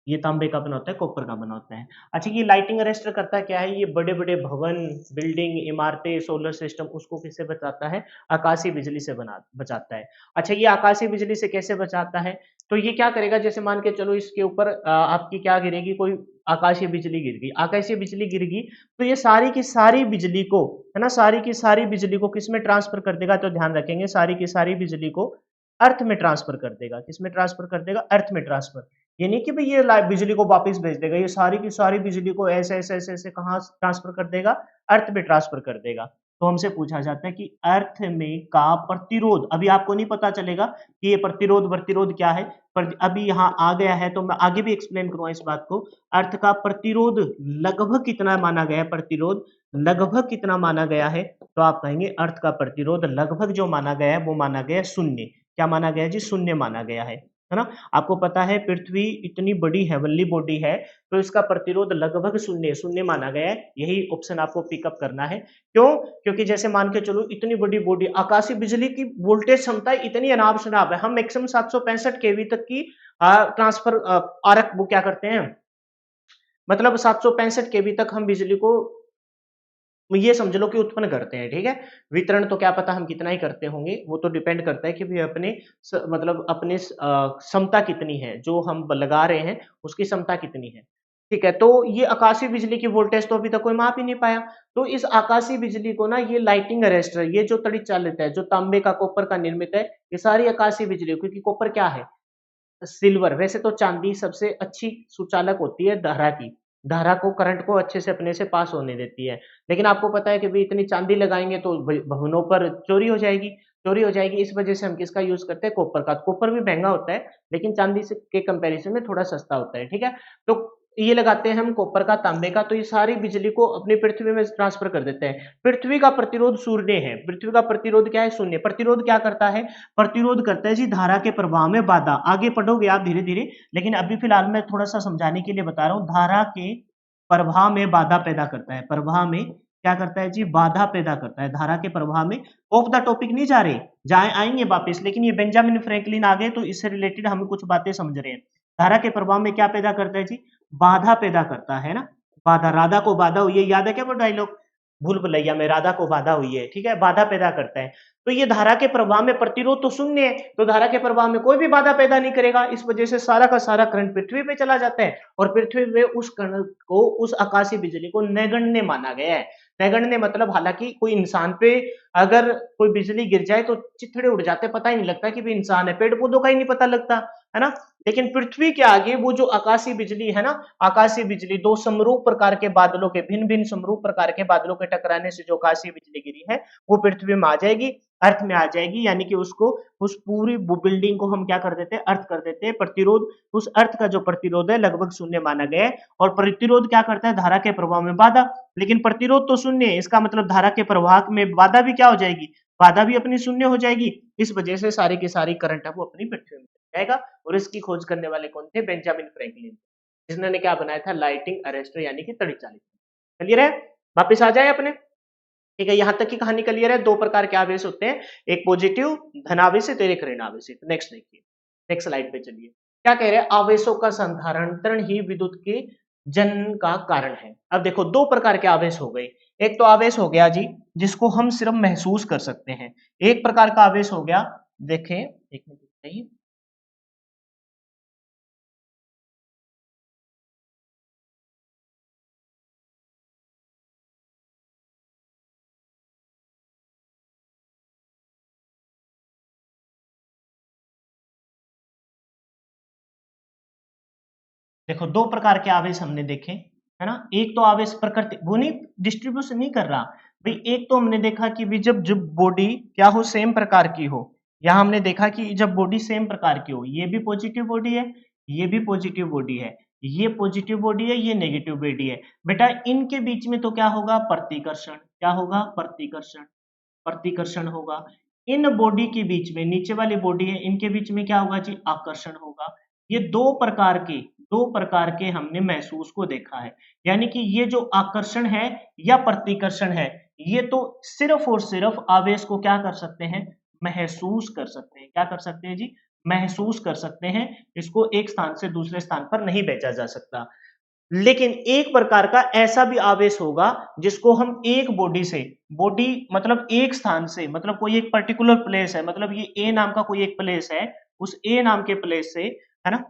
ये तांबे का बना होता है, कॉपर का बना होता है। अच्छा, ये लाइटिंग अरेस्टर करता क्या है, ये बड़े बड़े भवन, बिल्डिंग, इमारतें, सोलर सिस्टम, उसको किससे बचाता है, आकाशीय बिजली से बना बचाता है। अच्छा, ये आकाशीय बिजली से कैसे बचाता है, तो ये क्या करेगा, जैसे मान के चलो इसके ऊपर आपकी क्या गिरेगी, कोई आकाशीय बिजली गिर गई, आकाशीय बिजली गिर गई, तो ये सारी की सारी बिजली को, है ना, सारी की सारी बिजली को किस में ट्रांसफर कर देगा, तो ध्यान रखेंगे सारी की सारी बिजली को अर्थ में ट्रांसफर कर देगा। किस में ट्रांसफर कर देगा, अर्थ में ट्रांसफर। ये नहीं कि भाई ये बिजली को वापस भेज देगा, ये सारी की सारी बिजली को ऐसे ऐसे ऐसे ऐसे कहाँ ट्रांसफर कर देगा, अर्थ में ट्रांसफर कर देगा। तो हमसे पूछा जाता है कि अर्थ में का प्रतिरोध, अभी आपको नहीं पता चलेगा कि ये प्रतिरोध प्रतिरोध क्या है, पर अभी यहाँ आ गया है तो मैं आगे भी एक्सप्लेन करूंगा इस बात को। अर्थ का प्रतिरोध लगभग कितना माना गया है, प्रतिरोध लगभग कितना माना गया है, तो आप कहेंगे अर्थ का प्रतिरोध लगभग जो माना गया है वो माना गया है शून्य। क्या माना गया जी, शून्य माना गया है ना। आपको पता है पृथ्वी इतनी बड़ी हेवनली बॉडी है, तो इसका प्रतिरोध लगभग शून्य शून्य माना गया है। यही ऑप्शन आपको पिकअप करना है। क्यों, क्योंकि जैसे मान के चलो इतनी बड़ी बॉडी, आकाशीय बिजली की वोल्टेज क्षमता इतनी अनाप शनाप है, हम मैक्सिमम 765 केवी तक की ट्रांसफर आरक वो क्या करते हैं, मतलब 765 केवी तक हम बिजली को ये समझ लो कि उत्पन्न करते हैं, ठीक है। वितरण तो क्या पता हम कितना ही करते होंगे, वो तो डिपेंड करता है कि भाई अपने मतलब अपने क्षमता कितनी है, जो हम लगा रहे हैं उसकी क्षमता कितनी है, ठीक है। तो ये आकाशीय बिजली की वोल्टेज तो अभी तक कोई माप ही नहीं पाया। तो इस आकाशीय बिजली को ना ये लाइटिंग अरेस्टर, ये जो तड़ित चालित है, जो तांबे का कॉपर का निर्मित है, ये सारी आकाशीय बिजली, क्योंकि कॉपर क्या है, सिल्वर। वैसे तो चांदी सबसे अच्छी सुचालक होती है धारा की, धारा को, करंट को अच्छे से अपने से पास होने देती है। लेकिन आपको पता है कि भाई इतनी चांदी लगाएंगे तो भवनों पर चोरी हो जाएगी, चोरी हो जाएगी। इस वजह से हम किसका यूज करते हैं, कॉपर का। कॉपर भी महंगा होता है लेकिन चांदी से के कंपैरिजन में थोड़ा सस्ता होता है, ठीक है। तो ये लगाते हैं हम कॉपर का, तांबे का, तो ये सारी बिजली को अपनी पृथ्वी में ट्रांसफर कर देते हैं। पृथ्वी का प्रतिरोध शून्य है, पृथ्वी का प्रतिरोध क्या है, शून्य। प्रतिरोध क्या करता है, प्रतिरोध करता है जी धारा के प्रवाह में बाधा। आगे पढ़ोगे आप धीरे धीरे, लेकिन अभी फिलहाल मैं थोड़ा सा समझाने के लिए बता रहा हूँ। धारा के प्रवाह में बाधा पैदा करता है, प्रवाह में क्या करता है जी, बाधा पैदा करता है। धारा के प्रवाह में, ऑफ द टॉपिक नहीं जा रहे, जाए आएंगे वापस, लेकिन ये बेंजामिन फ्रैंकलिन आ गए तो इससे रिलेटेड हम कुछ बातें समझ रहे हैं। धारा के प्रवाह में क्या पैदा करता है जी, बाधा पैदा करता है ना। बाधा, राधा को बाधा हुई है, याद है क्या वो डायलॉग, भूल भुलैया में राधा को बाधा हुई है, ठीक है, बाधा पैदा करता है। तो ये धारा के प्रवाह में प्रतिरोध तो शून्य है, तो धारा के प्रवाह में कोई भी बाधा पैदा नहीं करेगा। इस वजह से सारा का सारा करंट पृथ्वी पे चला जाता है और पृथ्वी पे उस कण को, उस आकाशीय बिजली को नगण्य माना गया है। नगण्य मतलब हालांकि कोई इंसान पे अगर कोई बिजली गिर जाए तो चिथड़े उड़ जाते, पता ही नहीं लगता कि भी इंसान है, पेड़ पौधों का ही नहीं पता लगता, है ना। लेकिन पृथ्वी के आगे वो जो आकाशीय बिजली है ना, आकाशीय बिजली, दो समरूप प्रकार के बादलों के, भिन्न भिन्न समरूप प्रकार के बादलों के टकराने से जो आकाशीय बिजली गिरी है वो पृथ्वी में आ जाएगी, अर्थ में आ जाएगी, यानी कि उसको, उस पूरी बिल्डिंग को हम क्या कर देते हैं, अर्थ कर देते हैं, प्रतिरोध, उस अर्थ का जो प्रतिरोध है लगभग शून्य माना गया है। और प्रतिरोध क्या करता है, धारा के प्रवाह में बाधा, लेकिन प्रतिरोध तो शून्य है, इसका मतलब धारा के प्रवाह में बाधा भी क्या हो जाएगी, बाधा भी अपनी शून्य हो जाएगी। इस वजह से सारी की सारी करंट है वो अपनी पृथ्वी में जाएगा। और इसकी खोज करने वाले कौन थे, बेंजामिन फ्रैंकलिन, जिन्होंने क्या बनाया था, लाइटिंग अरेस्टर यानी कि तड़ी चालित। क्लियर है, वापिस आ जाए अपने, ठीक है, यहां तक की कहानी क्लियर है। दो प्रकार के आवेश होते हैं, एक पॉजिटिव धनावेशित और एक ऋणावेशित। नेक्स्ट देखिए, नेक्स्ट स्लाइड पे चलिए, क्या कह रहे हैं, आवेशों का संधारणतरण ही विद्युत के जन्म का कारण है। अब देखो दो प्रकार के आवेश हो गए, एक तो आवेश हो गया जी जिसको हम सिर्फ महसूस कर सकते हैं, एक प्रकार का आवेश हो गया, देखें एक मिनट, देखो दो प्रकार के आवेश हमने देखे, है ना। एक तो आवेश प्रकृति वो नहीं, डिस्ट्रीब्यूशन नहीं कर रहा भाई, एक तो हमने देखा कि भी जब जब बॉडी क्या हो, सेम प्रकार की हो, यहां हमने देखा कि जब बॉडी सेम प्रकार की हो, ये भी पॉजिटिव बॉडी है, ये भी पॉजिटिव बॉडी है, ये पॉजिटिव बॉडी है, ये नेगेटिव बॉडी है, बेटा इनके बीच में तो क्या होगा, प्रतिकर्षण, क्या होगा, प्रतिकर्षण, प्रतिकर्षण होगा। इन बॉडी के बीच में, नीचे वाली बॉडी है, इनके बीच में क्या होगा जी, आकर्षण होगा। ये दो प्रकार के हमने महसूस को देखा है, यानी कि ये जो आकर्षण है या प्रतिकर्षण है, ये तो सिर्फ और सिर्फ आवेश को क्या कर सकते हैं, महसूस कर सकते हैं, क्या कर सकते हैं जी, महसूस कर सकते हैं। इसको एक स्थान से दूसरे स्थान पर नहीं भेजा जा सकता। लेकिन एक प्रकार का ऐसा भी आवेश होगा जिसको हम एक बॉडी से, बॉडी मतलब एक स्थान से, मतलब कोई एक पर्टिकुलर प्लेस है, मतलब ये ए नाम का कोई एक प्लेस है, उस ए नाम के प्लेस से, है ना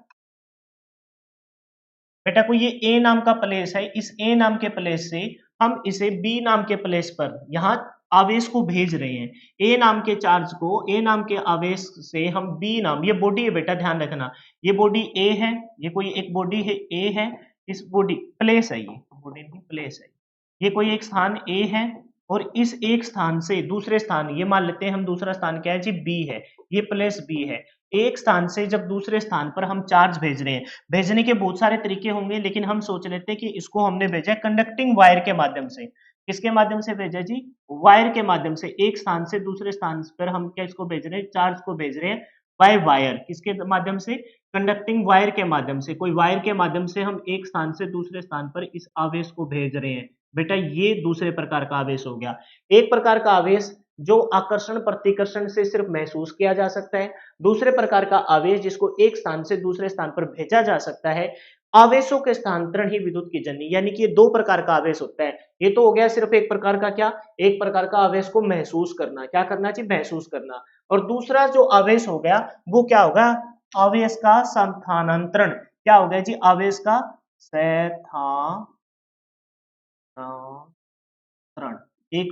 बेटा, कोई ये ए नाम का प्लेस है, इस ए नाम के प्लेस से हम इसे बी नाम के प्लेस पर यहां आवेश को भेज रहे हैं। ए नाम के चार्ज को, ए नाम के आवेश से हम बी नाम, ये बॉडी है बेटा, ध्यान रखना, ये बॉडी ए है, ये कोई एक बॉडी है, ए है, इस बॉडी प्लेस है, ये बॉडी नहीं प्लेस है, ये कोई एक स्थान ए है, और इस एक स्थान से दूसरे स्थान, ये मान लेते हैं हम दूसरा स्थान क्या है जी, बी है, ये प्लेस बी है। एक स्थान से जब दूसरे स्थान पर हम चार्ज भेज रहे हैं, भेजने के बहुत सारे तरीके होंगे, लेकिन हम सोच लेते हैं कि इसको हमने भेजा कंडक्टिंग वायर के माध्यम से। किसके माध्यम से भेजा जी, वायर के माध्यम से, एक स्थान से दूसरे स्थान पर हम क्या इसको भेज रहे हैं, चार्ज को भेज रहे हैं बाय वायर, किसके माध्यम से, कंडक्टिंग वायर के माध्यम से, कोई वायर के माध्यम से हम एक स्थान से दूसरे स्थान पर इस आवेश को भेज रहे हैं। बेटा ये दूसरे प्रकार का आवेश हो गया। एक प्रकार का आवेश जो आकर्षण प्रतिकर्षण से सिर्फ महसूस किया जा सकता है, दूसरे प्रकार का आवेश जिसको एक स्थान से दूसरे स्थान पर भेजा जा सकता है। आवेशों के स्थानांतरण ही विद्युत की जननी, यानी कि ये दो प्रकार का आवेश होता है। ये तो हो गया सिर्फ एक प्रकार का, क्या, एक प्रकार का आवेश को महसूस करना, क्या करना चाहिए, महसूस करना। और दूसरा जो आवेश हो गया वो क्या होगा, आवेश का स्थानांतरण, क्या हो गया जी, आवेश का स्थानांतरण, एक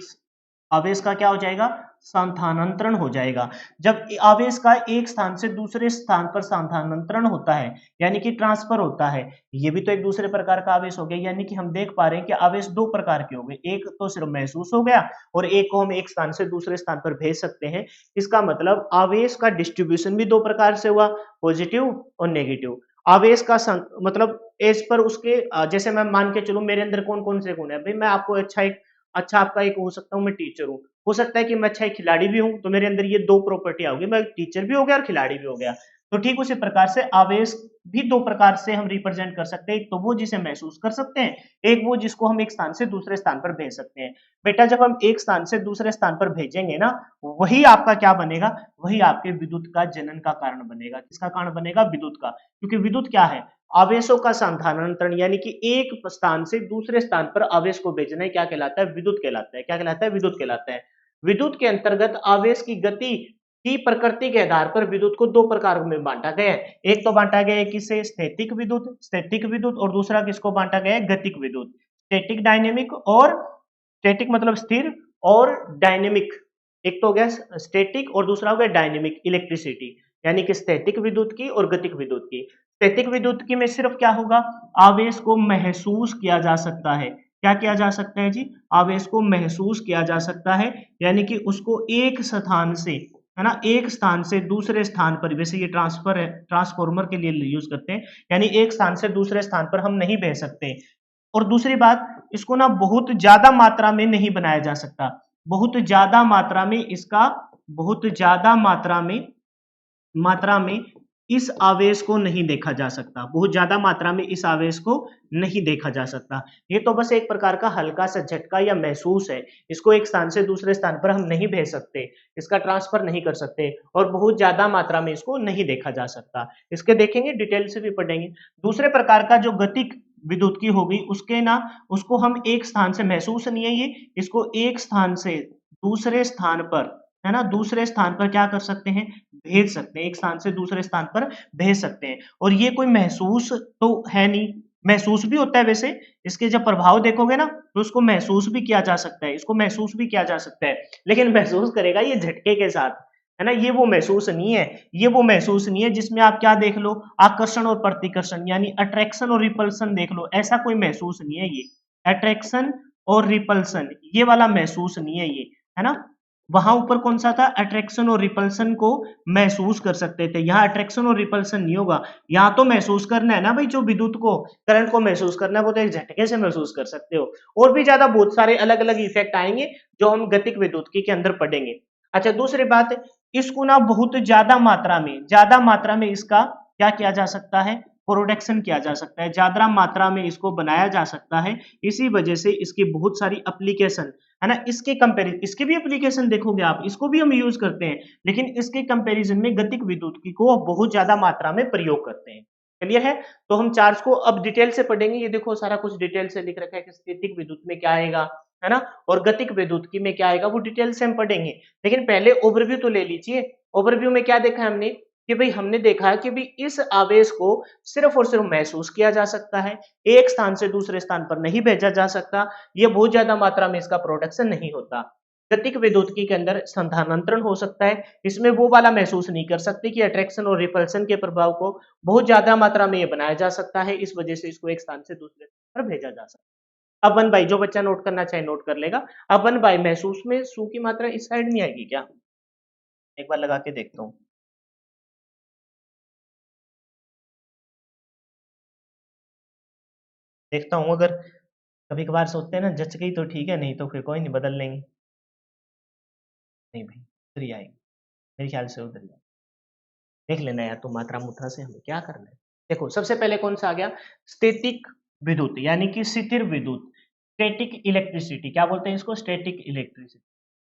आवेश का क्या हो जाएगा, स्थानांतरण हो जाएगा। जब आवेश का एक स्थान से दूसरे स्थान पर स्थानांतरण होता है, यानी कि ट्रांसफर होता है, ये भी तो एक दूसरे प्रकार का आवेश हो गया। यानी कि हम देख पा रहे हैं कि आवेश दो प्रकार के हो गए, एक तो सिर्फ महसूस हो गया और एक को हम एक स्थान से दूसरे स्थान पर भेज सकते हैं। इसका मतलब आवेश का डिस्ट्रीब्यूशन भी दो प्रकार से हुआ, पॉजिटिव और नेगेटिव। आवेश का मतलब एज पर उसके जैसे मैं मान के चलूं मेरे अंदर कौन कौन से गुण है भाई, मैं आपको अच्छा आपका एक हो सकता हूँ, मैं टीचर हूँ, हो सकता है कि मैं अच्छा एक खिलाड़ी भी हूँ, तो मेरे अंदर ये दो प्रॉपर्टी होगी, मैं टीचर भी हो गया और खिलाड़ी भी हो गया। तो ठीक उसी प्रकार से आवेश भी दो प्रकार से हम रिप्रेजेंट कर सकते हैं, एक तो वो जिसे महसूस कर सकते हैं, एक वो जिसको हम एक स्थान से दूसरे स्थान पर भेज सकते हैं। बेटा जब हम एक स्थान से दूसरे स्थान पर भेजेंगे ना, वही आपका क्या बनेगा, वही आपके विद्युत का जनन का कारण बनेगा। किसका कारण बनेगा, विद्युत का, क्योंकि विद्युत क्या है, आवेशों का स्थानांतरण, यानी कि एक स्थान से दूसरे स्थान पर आवेश को भेजना क्या कहलाता है, विद्युत कहलाता है। क्या कहलाता है, विद्युत कहलाता है। विद्युत के अंतर्गत आवेश की गति की प्रकृति के आधार पर विद्युत को दो प्रकार में बांटा गया है। एक तो बांटा गया है किसे, स्थैतिक विद्युत, और दूसरा किसको बांटा गया है, गतिक विद्युत, स्टैटिक डायनेमिक और स्टैटिक मतलब स्थिर, और डायनेमिक, एक तो हो गया स्टैटिक और दूसरा हो गया डायनेमिक इलेक्ट्रिसिटी, यानी कि स्थैतिक विद्युत की और गतिक विद्युत की। स्थैतिक विद्युत की में सिर्फ क्या होगा, आवेश को महसूस किया जा सकता है। क्या किया जा सकता है जी, आवेश को महसूस किया जा सकता है, यानी कि उसको एक स्थान से, है ना, एक स्थान से दूसरे स्थान पर, वैसे ये ट्रांसफर है, ट्रांसफॉर्मर के लिए यूज करते हैं, यानी एक स्थान से दूसरे स्थान पर हम नहीं भेज सकते। और दूसरी बात, इसको ना बहुत ज्यादा मात्रा में नहीं बनाया जा सकता, बहुत ज्यादा मात्रा में इसका, बहुत ज्यादा मात्रा में इस आवेश को नहीं देखा जा सकता, बहुत ज्यादा मात्रा में इस आवेश को नहीं देखा जा सकता। ये तो बस एक प्रकार का हल्का सा झटका या महसूस है, इसको एक स्थान से दूसरे स्थान पर हम नहीं भेज सकते, इसका ट्रांसफर नहीं कर सकते, और बहुत ज्यादा मात्रा में इसको नहीं देखा जा सकता। इसके देखेंगे, डिटेल से भी पढ़ेंगे। दूसरे प्रकार का जो गतिक विद्युत की होगी, उसके ना, उसको हम एक स्थान से, महसूस नहीं है ये, इसको एक स्थान से दूसरे स्थान पर, है ना, दूसरे स्थान पर क्या कर सकते हैं, भेज सकते हैं, एक स्थान से दूसरे स्थान पर भेज सकते हैं। और ये कोई महसूस तो है नहीं, महसूस भी होता है वैसे, इसके जब प्रभाव देखोगे ना तो उसको महसूस भी किया जा सकता है, इसको महसूस भी किया जा सकता है, लेकिन महसूस करेगा ये झटके के साथ, है ना, ये वो महसूस नहीं है, ये वो महसूस नहीं है जिसमें आप क्या देख लो, आकर्षण और प्रतिकर्षण, यानी अट्रैक्शन और रिपल्सन देख लो, ऐसा कोई महसूस नहीं है ये, अट्रैक्शन और रिपल्सन ये वाला महसूस नहीं है ये, है ना। वहां ऊपर कौन सा था, अट्रैक्शन और रिपल्सन को महसूस कर सकते थे, यहाँ अट्रैक्शन और रिपल्सन नहीं होगा। यहाँ तो महसूस करना है ना भाई, जो विद्युत को, करंट को महसूस करना है, वो तो एक झटके से महसूस कर सकते हो। और भी ज्यादा बहुत सारे अलग अलग इफेक्ट आएंगे जो हम गतिक विद्युत के अंदर पढ़ेंगे। अच्छा, दूसरी बात, इसको ना बहुत ज्यादा मात्रा में इसका क्या किया जा सकता है, प्रोडक्शन किया जा सकता है, ज्यादा मात्रा में इसको बनाया जा सकता है। इसी वजह से इसकी बहुत सारी एप्लीकेशन, है ना, इसके कंपेरिजन, इसके भी एप्लीकेशन देखोगे आप, इसको भी हम यूज करते हैं, लेकिन इसके कंपेरिजन में गतिक विद्युत की को बहुत ज्यादा मात्रा में प्रयोग करते हैं। क्लियर है। तो हम चार्ज को अब डिटेल से पढ़ेंगे, ये देखो सारा कुछ डिटेल से लिख रखा है कि स्थैतिक विद्युत में क्या आएगा, है ना, और गतिक विद्युत की में क्या आएगा, वो डिटेल से हम पढ़ेंगे। लेकिन पहले ओवरव्यू तो ले लीजिए। ओवरव्यू में क्या देखा हमने, कि भाई हमने देखा है कि भाई इस आवेश को सिर्फ और सिर्फ महसूस किया जा सकता है, एक स्थान से दूसरे स्थान पर नहीं भेजा जा सकता, ये बहुत ज्यादा मात्रा में इसका प्रोडक्शन नहीं होता। गतिक विद्युत के अंदर स्थानांतरण हो सकता है, इसमें वो वाला महसूस नहीं कर सकते कि अट्रैक्शन और रिपल्सन के प्रभाव को बहुत ज्यादा मात्रा में ये बनाया जा सकता है, इस वजह से इसको एक स्थान से दूसरे स्थान पर भेजा जा सकता है। अब 1/, जो बच्चा नोट करना चाहे नोट कर लेगा। अब 1/, महसूस में सू की मात्रा इस साइड नहीं आएगी क्या, एक बार लगा के देखता हूँ। देखता हूँ, अगर कभी कभार सोचते हैं ना जच गई तो ठीक है, नहीं तो फिर कोई नहीं, बदल लेंगे। नहीं भाई, उधर ही आएगी, मेरे ख्याल से उधर ही आएगी। देख लेना यार, तो मात्रा मुत्रा से हमें क्या करना है। देखो सबसे पहले कौन सा आ गया, स्टैटिक विद्युत, यानी कि स्थिर विद्युत, स्टैटिक इलेक्ट्रिसिटी, क्या बोलते हैं इसको, स्टैटिक इलेक्ट्रिसिटी।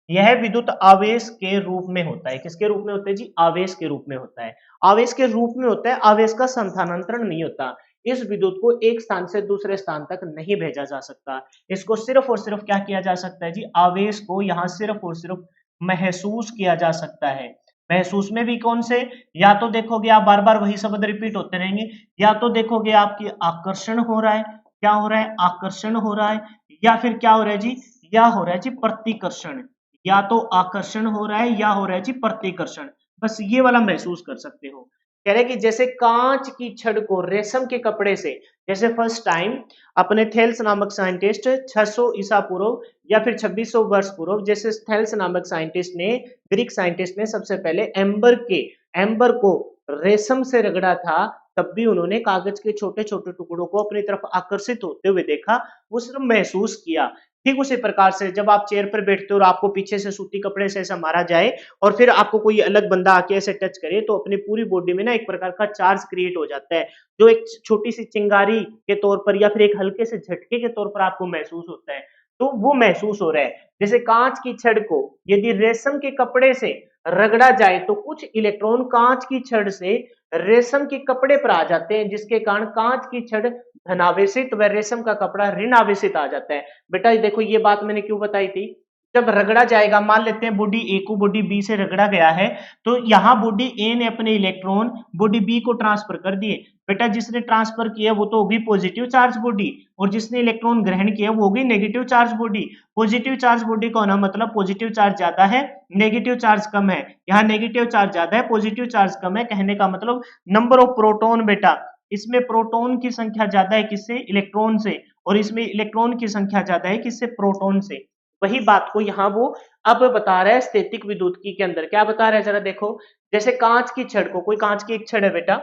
यह विद्युत आवेश के रूप में होता है, किसके रूप में होता है जी, आवेश के रूप में होता है, आवेश के रूप में होता है, आवेश का स्थानांतरण नहीं होता। इस विद्युत को एक स्थान से दूसरे स्थान तक नहीं भेजा जा सकता, इसको सिर्फ और सिर्फ क्या किया जा सकता है जी, आवेश को यहाँ सिर्फ और सिर्फ महसूस किया जा सकता है। महसूस में भी कौन से, या तो देखोगे आप बार बार वही शब्द रिपीट होते रहेंगे, या तो देखोगे आपकी आकर्षण हो रहा है, क्या हो रहा है, आकर्षण हो रहा है, या फिर क्या हो रहा है जी, या हो रहा है जी प्रतिकर्षण, या तो आकर्षण हो रहा है या हो रहा है जी प्रतिकर्षण, बस ये वाला महसूस कर सकते हो। कह रहे कि जैसे कांच की छड़ को रेशम के कपड़े से, जैसे फर्स्ट टाइम अपने थेल्स नामक साइंटिस्ट 600 ईसा पूर्व या फिर 2600 वर्ष पूर्व, जैसे थेल्स नामक साइंटिस्ट ने, ग्रीक साइंटिस्ट ने सबसे पहले एम्बर को रेशम से रगड़ा था, तब भी उन्होंने कागज के छोटे छोटे टुकड़ों को अपनी तरफ आकर्षित होते हुए देखा, वो सिर्फ महसूस किया। ठीक उसी प्रकार से जब आप चेयर पर बैठते हो और आपको पीछे से सूती कपड़े से ऐसा मारा जाए और फिर आपको कोई अलग बंदा आके ऐसे टच करे, तो अपनी पूरी बॉडी में ना एक प्रकार का चार्ज क्रिएट हो जाता है, जो एक छोटी सी चिंगारी के तौर पर या फिर एक हल्के से झटके के तौर पर आपको महसूस होता है। तो वो महसूस हो रहा है। जैसे कांच की छड़ को यदि रेशम के कपड़े से रगड़ा जाए तो कुछ इलेक्ट्रॉन कांच की छड़ से रेशम के कपड़े पर आ जाते हैं, जिसके कारण कांच की छड़ धनावेशित व रेशम का कपड़ा ऋण आवेशित आ जाता है। बेटा देखो ये बात मैंने क्यों बताई थी, जब रगड़ा जाएगा, मान लेते हैं बॉडी ए को बॉडी बी से रगड़ा गया है, तो यहाँ बॉडी ए ने अपने इलेक्ट्रॉन बॉडी बी को ट्रांसफर कर दिए। बेटा जिसने ट्रांसफर किया वो तो होगी पॉजिटिव चार्ज बॉडी, और जिसने इलेक्ट्रॉन ग्रहण किया वो होगी negative charge body. Positive charge body का होना मतलब पॉजिटिव चार्ज ज्यादा है, नेगेटिव चार्ज कम है। यहाँ नेगेटिव चार्ज ज्यादा है, पॉजिटिव चार्ज कम है, कहने का मतलब नंबर ऑफ प्रोटॉन बेटा, इसमें प्रोटॉन की संख्या ज्यादा है किससे, इलेक्ट्रॉन से, और इसमें इलेक्ट्रॉन की संख्या ज्यादा है किससे, प्रोटॉन से। वही बात को यहाँ वो अब बता रहा है स्थैतिक विद्युत्की के अंदर। क्या बता रहा है जरा देखो, जैसे कांच की छड़ को, कोई कांच की एक छड़ है बेटा,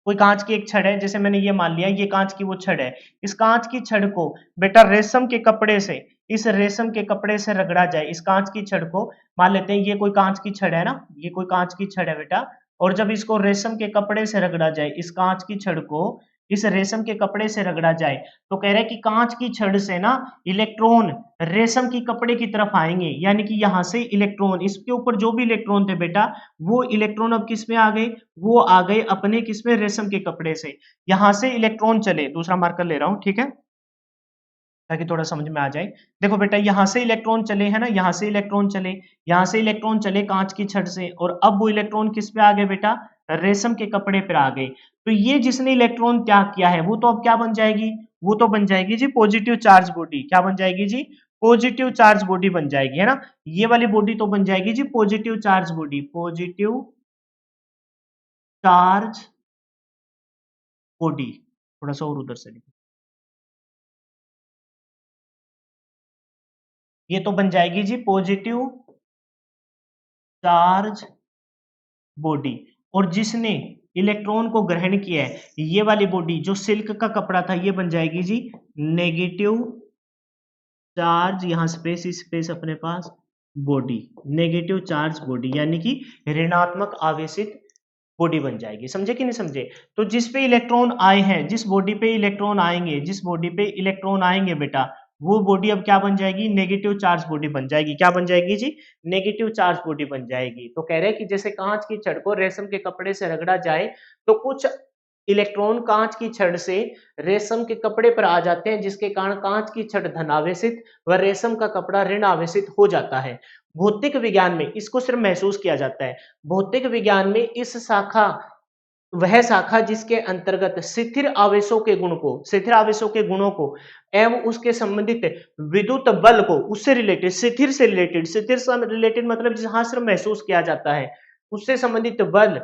कोई कांच की एक छड़ है, जैसे मैंने ये मान लिया ये कांच की वो छड़ है। इस कांच की छड़ को बेटा रेशम के कपड़े से, इस रेशम के कपड़े से रगड़ा जाए, इस कांच की छड़ को मान लेते हैं ये कोई कांच की छड़ है ना, ये कोई कांच की छड़ है बेटा, और जब इसको रेशम के कपड़े से रगड़ा जाए, इस कांच की छड़ को इस रेशम के कपड़े से रगड़ा जाए, तो कह रहे हैं कि कांच की छड़ से ना इलेक्ट्रॉन रेशम की कपड़े की तरफ आएंगे, यानी कि यहां से इलेक्ट्रॉन, इसके ऊपर जो भी इलेक्ट्रॉन थे बेटा, वो इलेक्ट्रॉन अब किस में आ गए, वो आ गए अपने किसमें, रेशम के कपड़े से। यहां से इलेक्ट्रॉन चले, दूसरा मार्कर ले रहा हूं, ठीक है, ताकि थोड़ा समझ में आ जाए। देखो बेटा यहां से इलेक्ट्रॉन चले है ना, यहां से इलेक्ट्रॉन चले, यहां से इलेक्ट्रॉन चले कांच की छड़ से, और अब वो इलेक्ट्रॉन किस पे आ गए बेटा, रेशम के कपड़े पर आ गए। तो ये जिसने इलेक्ट्रॉन त्याग किया है वो तो अब क्या बन जाएगी, वो तो बन जाएगी जी पॉजिटिव चार्ज बॉडी। क्या बन जाएगी जी, पॉजिटिव चार्ज बॉडी बन जाएगी, है ना। ये वाली बॉडी तो बन जाएगी जी positive charge body, positive charge body. थोड़ा सा और उधर से लिखो, ये तो बन जाएगी जी पॉजिटिव चार्ज बॉडी। और जिसने इलेक्ट्रॉन को ग्रहण किया है, ये वाली बॉडी जो सिल्क का कपड़ा था, ये बन जाएगी जी नेगेटिव चार्ज, यहां स्पेस स्पेस अपने पास बॉडी, नेगेटिव चार्ज बॉडी, यानी कि ऋणात्मक आवेशित बॉडी बन जाएगी। समझे कि नहीं समझे। तो जिस पे इलेक्ट्रॉन आए हैं, जिस बॉडी पे इलेक्ट्रॉन आएंगे, जिस बॉडी पे इलेक्ट्रॉन आएंगे बेटा, वो बॉडी अब क्या बन जाएगी, नेगेटिव चार्ज बॉडी बन जाएगी। क्या बन जाएगी जी, नेगेटिव चार्ज बॉडी बन जाएगी। तो कह रहे हैं कि जैसे कांच की छड़ को रेशम के कपड़े से रगड़ा जाए, तो कुछ इलेक्ट्रॉन कांच की छड़ से रेशम के कपड़े पर आ जाते हैं, जिसके कारण कांच की छड़ धनावेशित व रेशम का कपड़ा ऋण आवेशित हो जाता है। भौतिक विज्ञान में इसको सिर्फ महसूस किया जाता है। भौतिक विज्ञान में इस शाखा, वह शाखा जिसके अंतर्गत स्थिर आवेशों के गुण को, स्थिर आवेशों के गुणों को एवं उसके संबंधित विद्युत बल को, उससे रिलेटेड, स्थिर से रिलेटेड, स्थिर से रिलेटेड मतलब जहां सिर्फ महसूस किया जाता है, उससे संबंधित बल,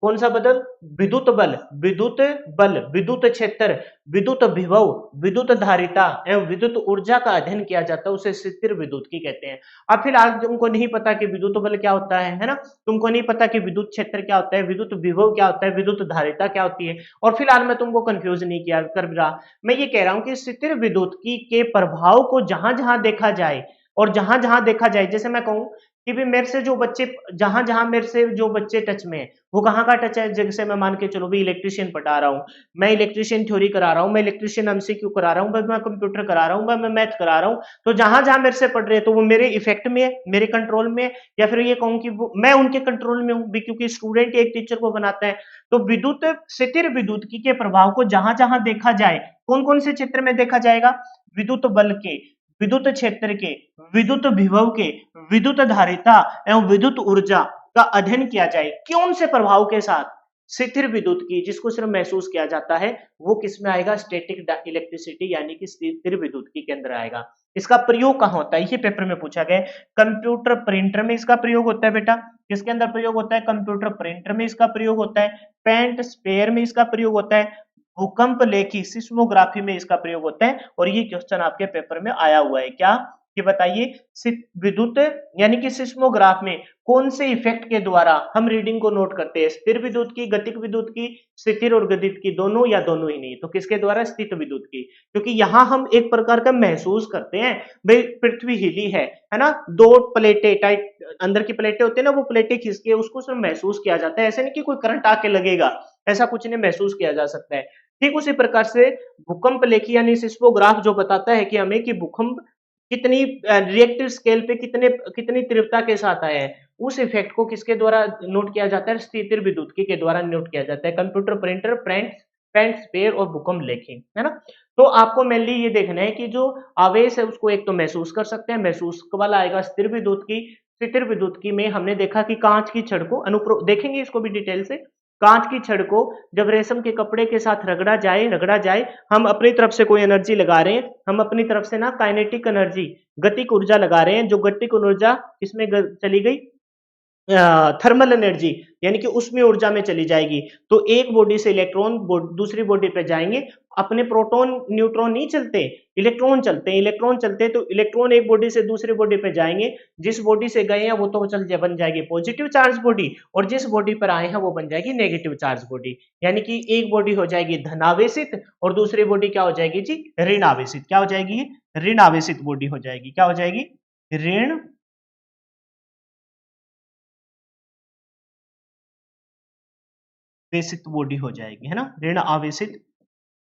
कौन सा बदल, विद्युत बल, विद्युत बल, विद्युत क्षेत्र, विद्युत विभव, विद्युत धारिता एवं विद्युत ऊर्जा का अध्ययन किया जाता है, उसे स्थिर विद्युत की कहते हैं। अब फिलहाल तुमको नहीं पता कि विद्युत बल क्या होता है ना, तुमको नहीं पता कि विद्युत क्षेत्र क्या होता है, विद्युत विभव क्या होता है, विद्युत धारिता क्या होती है, और फिलहाल मैं तुमको कंफ्यूज नहीं किया कर रहा। मैं ये कह रहा हूं कि स्थिर विद्युत की के प्रभाव को जहां जहां देखा जाए, और जहां जहां देखा जाए, जैसे मैं कहूं कि भी मेरे से जो बच्चे, जहां जहां मेरे से जो बच्चे टच में है, वो कहाँ का टच है, जैसे मैं मान के चलो भी इलेक्ट्रिशियन पढ़ा रहा हूँ, मैं इलेक्ट्रिशियन थ्योरी करा रहा हूँ, मैं इलेक्ट्रिशियन एमसीक्यू करा रहा हूँ, मैं कंप्यूटर करा रहा हूँ, मैं मैथ करा रहा हूँ, तो जहां जहां मेरे से पढ़ रहे हैं तो वो मेरे इफेक्ट में है, मेरे कंट्रोल में है, या फिर ये कहूँ कि मैं उनके कंट्रोल में हूँ भी, क्योंकि स्टूडेंट एक टीचर को बनाता है। तो विद्युत, स्थिर विद्युत के प्रभाव को जहां जहां देखा जाए, कौन कौन से क्षेत्र में देखा जाएगा, विद्युत बल के, विद्युत क्षेत्र के, विद्युत विभव के, विद्युत धारिता एवं विद्युत ऊर्जा का अध्ययन किया जाए, कौन से प्रभाव के साथ, स्थिर विद्युत की, जिसको सिर्फ महसूस किया जाता है, वो किसमें आएगा, स्टैटिक इलेक्ट्रिसिटी यानी कि स्थिर विद्युत की के अंदर आएगा। इसका प्रयोग कहां होता है, ये पेपर में पूछा गया। कंप्यूटर प्रिंटर में इसका प्रयोग होता है बेटा, किसके अंदर प्रयोग होता है, कंप्यूटर प्रिंटर में इसका प्रयोग होता है, पेंट स्पेयर में इसका प्रयोग होता है, भूकंप लेखी सिस्मोग्राफी में इसका प्रयोग होता है। और ये क्वेश्चन आपके पेपर में आया हुआ है, क्या, कि बताइए विद्युत यानी कि सिस्मोग्राफ में कौन से इफेक्ट के द्वारा हम रीडिंग को नोट करते हैं, स्थिर विद्युत की, गतिक विद्युत की, स्थिर और गतिक की, दोनों या दोनों ही नहीं, तो किसके द्वारा, स्थिर विद्युत की। क्योंकि यहां हम एक प्रकार का महसूस करते हैं, भाई पृथ्वी हिली है ना, दो प्लेटें टाइट, अंदर की प्लेटें होती है ना, वो प्लेटें खिसके, उसको सिर्फ महसूस किया जाता है, ऐसे नहीं कि कोई करंट आके लगेगा, ऐसा कुछ नहीं महसूस किया जा सकता है। ठीक उसी प्रकार से भूकंप लेखी यानी सिस्मोग्राफ जो बताता है कि हमें कि भूकंप कितनी रिएक्टिव स्केल पे कितने कितनी तीव्रता के साथ आया है, उस इफेक्ट को किसके द्वारा नोट किया जाता है, स्थिर विद्युत के द्वारा नोट किया जाता है। कंप्यूटर प्रिंटर, पेंट्सपेयर और भूकंप लेखी, है ना। तो आपको मेनली ये देखना है कि जो आवेश है उसको एक तो महसूस कर सकते हैं, महसूस वाला आएगा स्थिर विद्युत की। स्थिर विद्युत की में हमने देखा कि कांच की छड़ को देखेंगे इसको भी डिटेल से। कांच की छड़ को जब रेशम के कपड़े के साथ रगड़ा जाए, हम अपनी तरफ से कोई एनर्जी लगा रहे हैं, हम अपनी तरफ से ना काइनेटिक एनर्जी, गतिक ऊर्जा लगा रहे हैं, जो गतिक ऊर्जा किसमें चली गई, थर्मल एनर्जी, यानी कि उसमें ऊर्जा में चली जाएगी। तो एक बॉडी से इलेक्ट्रॉन दूसरी बॉडी पे जाएंगे, अपने प्रोटॉन न्यूट्रॉन नहीं चलते, इलेक्ट्रॉन चलते हैं। इलेक्ट्रॉन चलते हैं तो इलेक्ट्रॉन एक बॉडी से दूसरी बॉडी पे जाएंगे, जिस बॉडी से गए हैं वो तो बन जाएगी पॉजिटिव चार्ज बॉडी, और जिस बॉडी पर आए हैं वो बन जाएगी नेगेटिव चार्ज बॉडी। यानी कि एक बॉडी हो जाएगी धनावेशित और दूसरी बॉडी क्या हो जाएगी जी, ऋण आवेशित। क्या हो जाएगी, ऋण आवेशित बॉडी हो जाएगी। क्या हो जाएगी, ऋण आवेशित बॉडी हो जाएगी, है ना, ऋण आवेशित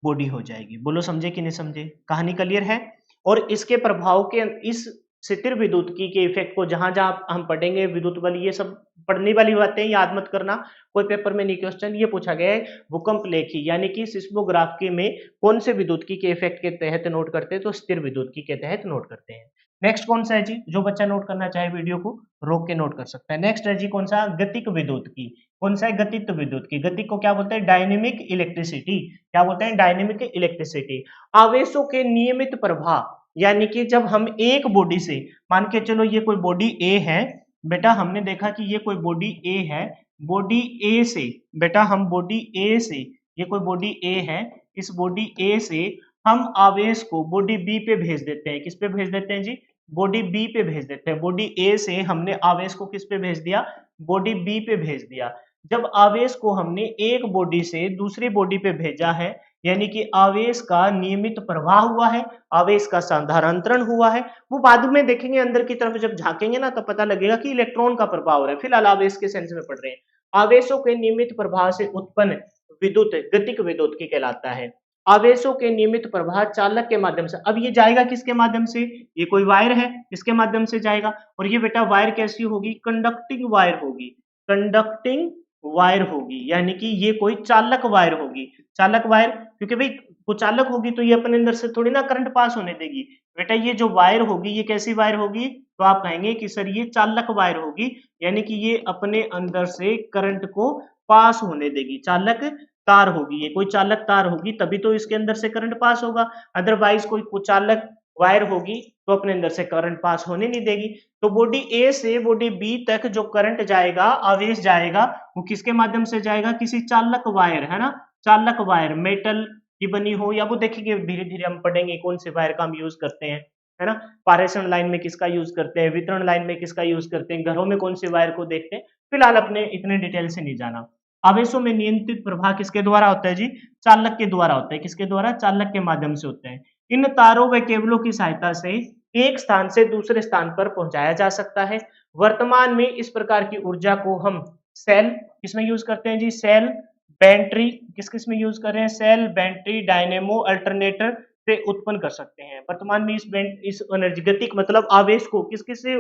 बॉडी हो जाएगी। बोलो समझे कि नहीं समझे, कहानी क्लियर है। और इसके प्रभाव के इस स्थिर विद्युत्की के इफेक्ट को जहां जहां हम पढ़ेंगे, विद्युत बल, ये सब पढ़ने वाली बातें याद मत करना, कोई पेपर में नहीं क्वेश्चन ये पूछा गया है। भूकंप लेखी यानी कि सिस्मोग्राफी में कौन से विद्युत्की के इफेक्ट के तहत नोट करते हैं, तो स्थिर विद्युत्की के तहत नोट करते हैं। नेक्स्ट कौन सा है जी, जो बच्चा नोट करना चाहे वीडियो को रोक के नोट कर सकता है। नेक्स्ट है जी कौन सा, गतिक विद्युत्की। कौन सा है, गतित्व विद्युत की। गति को क्या बोलते हैं, डायनेमिक इलेक्ट्रिसिटी। क्या बोलते हैं, डायनेमिक इलेक्ट्रिसिटी। आवेशों के नियमित प्रवाह, यानी कि जब हम एक बॉडी से, मान के चलो ये कोई बॉडी ए है बेटा, हमने देखा कि ये कोई बॉडी ए है, बॉडी ए से बेटा, हम बॉडी ए से, ये कोई बॉडी ए है, इस बॉडी ए से हम आवेश को बॉडी बी पे भेज देते हैं। किस पे भेज देते हैं जी, बॉडी बी पे भेज देते हैं। बॉडी ए से हमने आवेश को किस पे भेज दिया, बॉडी बी पे भेज दिया। जब आवेश को हमने एक बॉडी से दूसरी बॉडी पे भेजा है, यानी कि आवेश का नियमित प्रवाह हुआ है, आवेश का स्थानांतरण हुआ है, वो बाद में देखेंगे, अंदर की तरफ जब झांकेंगे ना तो पता लगेगा कि इलेक्ट्रॉन का प्रभाव हो रहा है। फिलहाल आवेश के सेंस में पढ़ रहे हैं। आवेशों के नियमित प्रवाह से उत्पन्न विद्युत गतिक विद्युत की कहलाता है। आवेशों के नियमित प्रवाह चालक के माध्यम से, अब ये जाएगा किसके माध्यम से, ये कोई वायर है, इसके माध्यम से जाएगा। और ये बेटा वायर कैसी होगी, कंडक्टिंग वायर होगी, कंडक्टिंग वायर होगी, यानी कि ये कोई चालक वायर होगी। चालक वायर, क्योंकि भाई वो चालक होगी तो ये अपने अंदर से थोड़ी ना करंट पास होने देगी। बेटा ये जो वायर होगी ये कैसी वायर होगी, तो आप कहेंगे कि सर ये चालक वायर होगी, यानी कि ये अपने अंदर से करंट को पास होने देगी। चालक तार होगी, ये कोई चालक तार होगी तभी तो इसके अंदर से करंट पास होगा, अदरवाइज कोई चालक वायर होगी तो अपने अंदर से करंट पास होने नहीं देगी। तो बॉडी ए से बॉडी बी तक जो करंट जाएगा, आवेश जाएगा, वो किसके माध्यम से जाएगा, किसी चालक वायर, है ना, चालक वायर, मेटल की बनी हो, या वो देखेंगे धीरे धीरे हम पढ़ेंगे कौन से वायर का हम यूज करते हैं, है ना। पारेषण लाइन में किसका यूज करते हैं, वितरण लाइन में किसका यूज करते हैं, घरों में कौन से वायर को देखते हैं। फिलहाल अपने इतने डिटेल से नहीं जाना। आवेशों में नियंत्रित प्रवाह किसके द्वारा होता है जी, चालक के द्वारा होता है। किसके द्वारा, चालक के माध्यम से होता है। इन तारों व केबलों की सहायता से एक स्थान से दूसरे स्थान पर पहुंचाया जा सकता है। वर्तमान में इस प्रकार की ऊर्जा को हम सेल किसमें यूज करते हैं जी, सेल, बैटरी, किस में यूज कर रहे हैं, सेल, बैटरी, डायनेमो, अल्टरनेटर से उत्पन्न कर सकते हैं। वर्तमान में इस एनर्जी गतिक मतलब आवेश को किस किस से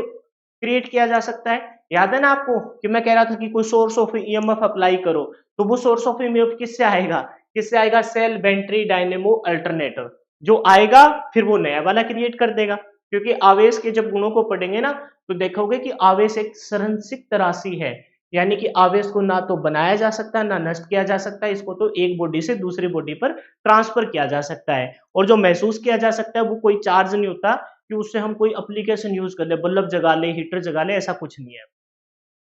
क्रिएट किया जा सकता है। याद है ना आपको कि मैं कह रहा था कि कोई सोर्स ऑफ ईएमएफ अप्लाई करो, तो वो सोर्स ऑफ ईएमएफ किससे आएगा, किससे आएगा, सेल, बैटरी, डायनेमो, अल्टरनेटर। जो आएगा फिर वो नया वाला क्रिएट कर देगा, क्योंकि आवेश के जब गुणों को पढ़ेंगे ना तो देखोगे कि आवेश एक संरक्षित राशि है, यानी कि आवेश को ना तो बनाया जा सकता है ना नष्ट किया जा सकता है, इसको तो एक बॉडी से दूसरी बॉडी पर ट्रांसफर किया जा सकता है। और जो महसूस किया जा सकता है वो कोई चार्ज नहीं होता कि उससे हम कोई एप्लीकेशन यूज कर ले, बल्ब जगा ले, हीटर जगा ले, ऐसा कुछ नहीं है।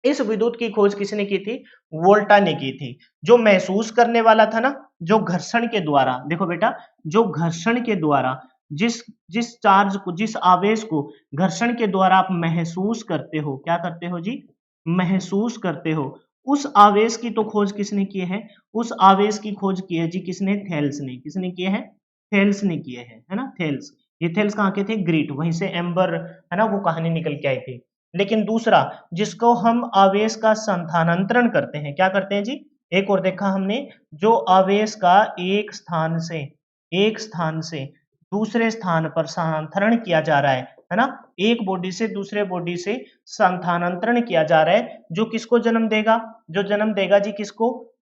इस विद्युत की खोज किसने की थी, वोल्टा ने की थी। जो महसूस करने वाला था ना, जो घर्षण के द्वारा, देखो बेटा, जो घर्षण के द्वारा जिस जिस चार्ज को, जिस आवेश को घर्षण के द्वारा आप महसूस करते हो, क्या करते हो जी, महसूस करते हो, उस आवेश की तो खोज किसने की है, उस आवेश की खोज की है जी किसने, थेल्स ने। किसने किए हैं, थेल्स ने किए हैं, है ना, थेल्स। ये थेल्स कहाँ के थे, ग्रीट, वहीं से एम्बर, है ना, वो कहानी निकल के आई थी। लेकिन दूसरा जिसको हम आवेश का स्थानांतरण करते हैं, क्या करते हैं जी, एक और देखा हमने, जो आवेश का एक स्थान से दूसरे स्थान पर स्थानांतरण किया जा रहा है ना, एक बॉडी से दूसरे बॉडी से स्थानांतरण किया जा रहा है, जो किसको जन्म देगा, जो जन्म देगा जी किसको,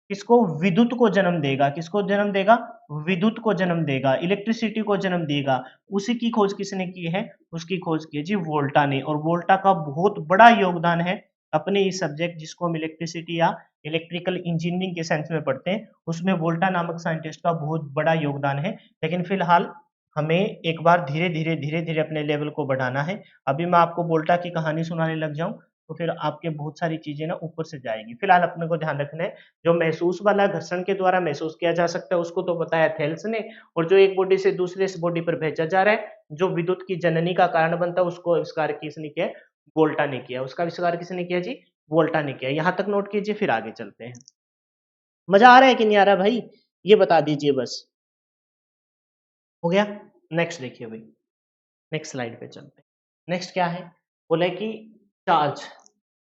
किसको, विद्युत को जन्म देगा, किसको जन्म देगा, विद्युत को जन्म देगा, इलेक्ट्रिसिटी को जन्म देगा, उसी की खोज किसने की है, उसकी खोज की है जी वोल्टा ने। और वोल्टा का बहुत बड़ा योगदान है अपने इस सब्जेक्ट जिसको हम इलेक्ट्रिसिटी या इलेक्ट्रिकल इंजीनियरिंग के सेंस में पढ़ते हैं, उसमें वोल्टा नामक साइंटिस्ट का बहुत बड़ा योगदान है। लेकिन फिलहाल हमें एक बार धीरे धीरे अपने लेवल को बढ़ाना है। अभी मैं आपको वोल्टा की कहानी सुनाने लग जाऊं तो फिर आपके बहुत सारी चीजें ना ऊपर से जाएगी। फिलहाल अपने को ध्यान रखना है, जो महसूस वाला घर्षण के द्वारा महसूस किया जा सकता है उसको तो बताया थेल्स ने, और जो एक बॉडी से दूसरे बॉडी पर भेजा जा रहा है जो विद्युत की जननी का कारण बनता है उसको आविष्कार किसने किया, वोल्टा ने किया। उसका आविष्कार किसने किया जी, वोल्टा ने किया। यहां तक नोट कीजिए, फिर आगे चलते हैं। मजा आ रहा है कि नहीं आ रहा भाई, ये बता दीजिए बस। हो गया। नेक्स्ट देखिए भाई, नेक्स्ट स्लाइड पे चलते हैं। नेक्स्ट क्या है, बोले कि चार्ज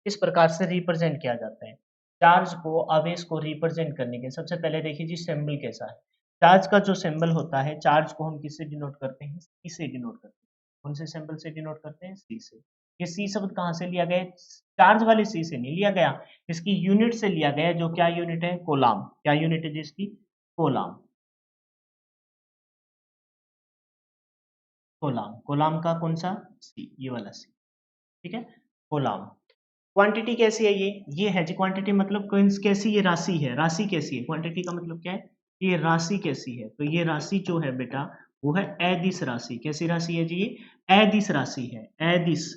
किस प्रकार से रिप्रेजेंट किया जाता है। चार्ज को, आवेश को रिप्रेजेंट करने के सबसे पहले देखिए जी सिंबल कैसा है। चार्ज का जो सिंबल होता है, चार्ज को हम किससे डिनोट करते हैं, सी से डिनोट करते हैं। कौन से सिंबल से डिनोट करते हैं, सी से। ये सी शब्द कहाँ से लिया गया है, चार्ज वाले सी से नहीं लिया गया, इसकी यूनिट से लिया गया है। जो क्या यूनिट है, कोलाम। क्या यूनिट है जी इसकी, कोलाम। कोलाम, कोलाम का कौन सा, सी, ये वाला सी। ठीक है, कोलाम। क्वांटिटी कैसी है, ये है जी क्वांटिटी, मतलब कैसी, ये राशि है, राशि कैसी है, क्वांटिटी का मतलब क्या है, ये राशि कैसी है। तो ये राशि जो है बेटा वो है अदिश राशि। कैसी राशि है जी, ये अदिश राशि है। अदिश,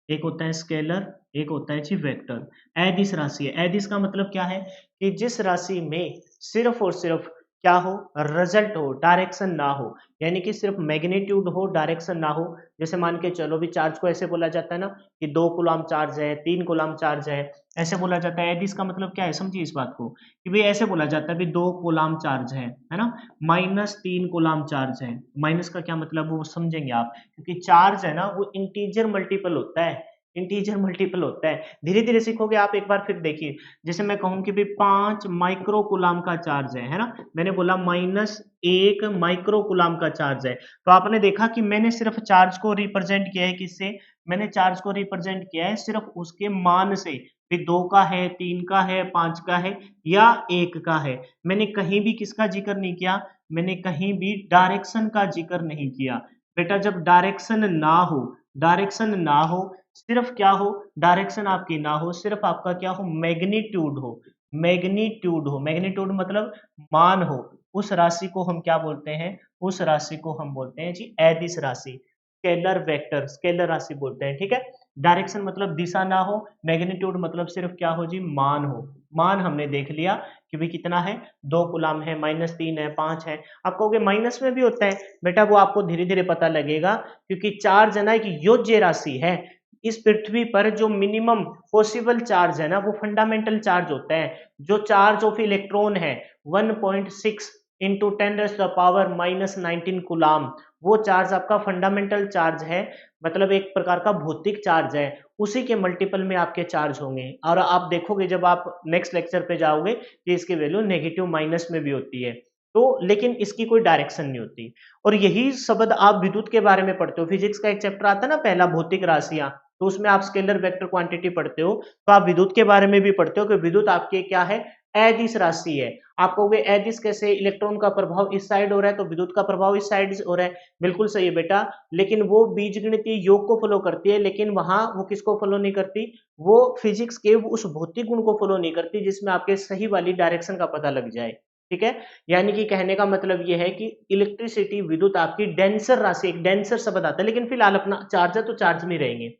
एक होता है स्केलर, एक होता है जी वेक्टर। अदिश राशि है। अदिश का मतलब क्या है कि जिस राशि में सिर्फ और सिर्फ क्या हो, रिजल्ट हो, डायरेक्शन ना हो। यानी कि सिर्फ मैग्नीट्यूड हो, डायरेक्शन ना हो। जैसे मान के चलो भी चार्ज को ऐसे बोला जाता है ना कि 2 कूलम चार्ज है, 3 कूलम चार्ज है, ऐसे बोला जाता है। एडिस का मतलब क्या है, समझिए इस बात को कि भाई ऐसे बोला जाता है भी 2 कूलम चार्ज है ना, -3 कूलम चार्ज है। माइनस का क्या मतलब वो समझेंगे आप, क्योंकि चार्ज है ना वो इंटीजर मल्टीपल होता है, इंटीजर मल्टीपल होता है। धीरे धीरे सीखोगे आप, एक बार फिर देखिए। जैसे मैं कहूं कि भाई 5 माइक्रो कूलम का चार्ज है ना, मैंने बोला -1 माइक्रो कूलम का चार्ज है। तो आपने देखा कि मैंने सिर्फ चार्ज को रिप्रेजेंट किया है किससे, मैंने चार्ज को रिप्रेजेंट किया है सिर्फ उसके मान से, भी 2 का है, 3 का है, 5 का है या 1 का है। मैंने कहीं भी किसका जिक्र नहीं किया, मैंने कहीं भी डायरेक्शन का जिक्र नहीं किया। बेटा जब डायरेक्शन ना हो, डायरेक्शन ना हो, सिर्फ क्या हो, डायरेक्शन आपकी ना हो, सिर्फ आपका क्या हो, मैग्नीट्यूड हो, मैग्नीट्यूड हो, मैग्नीट्यूड मतलब मान हो, उस राशि को हम क्या बोलते हैं, उस राशि को हम बोलते हैं जी अदिश राशि, स्केलर वेक्टर, स्केलर राशि बोलते हैं। ठीक है, डायरेक्शन मतलब दिशा ना हो, मैग्नीट्यूड मतलब सिर्फ क्या हो जी, मान हो। मान हमने देख लिया कि भाई कितना है, 2 कूलम है, -3 है, 5 है। आप कहोगे माइनस में भी होता है, बेटा वो आपको धीरे धीरे पता लगेगा, क्योंकि चार्ज है ना एक योज्य राशि है। इस पृथ्वी पर जो मिनिमम पॉसिबल चार्ज है ना वो फंडामेंटल चार्ज होता है। जो चार्ज ऑफ इलेक्ट्रॉन है 1.6 इंटू 10⁻⁻19 कूलाम, वो चार्ज आपका फंडामेंटल चार्ज है, मतलब एक प्रकार का भौतिक चार्ज है। उसी के मल्टीपल में आपके चार्ज होंगे, और आप देखोगे जब आप नेक्स्ट लेक्चर पे जाओगे कि इसकी वैल्यू नेगेटिव माइनस में भी होती है। तो लेकिन इसकी कोई डायरेक्शन नहीं होती। और यही शब्द आप विद्युत के बारे में पढ़ते हो, फिजिक्स का एक चैप्टर आता है ना पहला, भौतिक राशियां, तो उसमें आप स्केलर वेक्टर क्वांटिटी पढ़ते हो, तो आप विद्युत के बारे में भी पढ़ते हो कि विद्युत आपके क्या है, अदिश राशि है। आप कहोगे अदिश कैसे, इलेक्ट्रॉन का प्रभाव इस साइड हो रहा है तो विद्युत का प्रभाव इस साइड हो रहा है। बिल्कुल सही है बेटा, लेकिन वो बीजगणितीय योग को फॉलो करती है, लेकिन वहां वो किसको फॉलो नहीं करती, वो फिजिक्स के उस भौतिक गुण को फॉलो नहीं करती जिसमें आपके सही वाली डायरेक्शन का पता लग जाए। ठीक है, यानी कि कहने का मतलब ये है कि इलेक्ट्रिसिटी, विद्युत आपकी डेंसर राशि, एक डेंसर शब्द आता है, लेकिन फिलहाल अपना चार्ज है तो चार्ज में रहेंगे।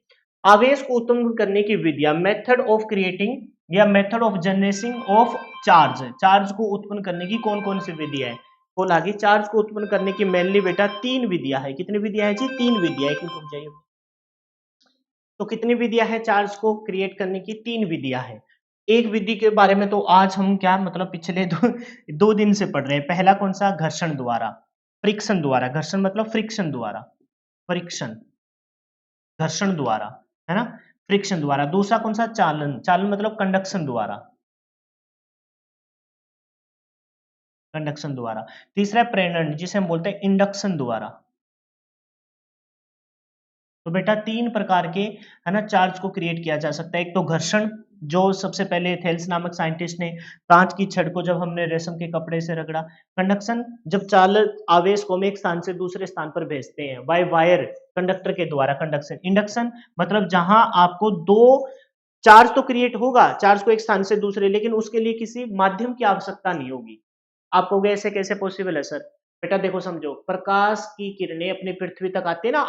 आवेश को उत्पन्न करने की विधियां, मेथड ऑफ क्रिएटिंग या method of generation of charge, charge को उत्पन्न करने की कौन कौन सी विधियां है, बोल आगे। चार्ज को उत्पन्न करने की मेनली बेटा 3 विधियां है। कितनी विधियां है जी, 3 विधियां। एक मिनट रुक जाइए। तो कितनी विधियां है चार्ज को क्रिएट करने की, 3 विधियां है। एक विधि के बारे में तो आज हम क्या मतलब पिछले 2 दिन से पढ़ रहे हैं। पहला कौन सा, घर्षण द्वारा, फ्रिक्शन द्वारा, घर्षण मतलब फ्रिक्शन द्वारा, फ्रिक्शन, घर्षण द्वारा, है ना, फ्रिक्शन द्वारा। दूसरा कौन सा, चालन, चालन मतलब कंडक्शन द्वारा, कंडक्शन द्वारा। तीसरा है प्रेरण, जिसे हम बोलते हैं इंडक्शन द्वारा, तो बेटा तीन प्रकार के है ना चार्ज को क्रिएट किया जा सकता है। एक तो घर्षण, जो सबसे पहले थेल्स नामक साइंटिस्ट ने कांच की छड़ को जब हमने रेशम के कपड़े से रगड़ा। कंडक्शन, जब चालक आवेश को हम एक स्थान से दूसरे स्थान पर भेजते हैं बाय वायर, कंडक्टर के द्वारा कंडक्शन। इंडक्शन मतलब जहां आपको दो चार्ज तो क्रिएट होगा, चार्ज को एक स्थान से दूसरे, लेकिन उसके लिए किसी माध्यम की आवश्यकता नहीं होगी। आप कहोगे ऐसे कैसे पॉसिबल है सर? बेटा देखो समझो, प्रकाश की किरणें अपनी पृथ्वी तक आती है ना,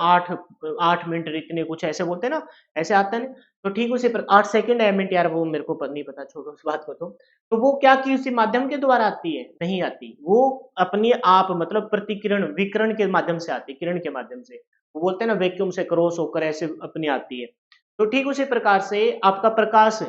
8 मिनट इतने कुछ ऐसे बोलते हैं ना, ऐसे आता है ना। तो ठीक उसी पर 8 सेकंड है मिनट यार, वो मेरे को नहीं पता, छोड़ो उस बात को। तो वो क्या किसी माध्यम के द्वारा आती है? नहीं आती, वो अपनी आप मतलब प्रतिकिरण विकिरण के माध्यम से आती है, किरण के माध्यम से। वो बोलते हैं ना वैक्यूम से क्रॉस होकर ऐसे अपनी आती है। तो ठीक उसी प्रकार से आपका प्रकाश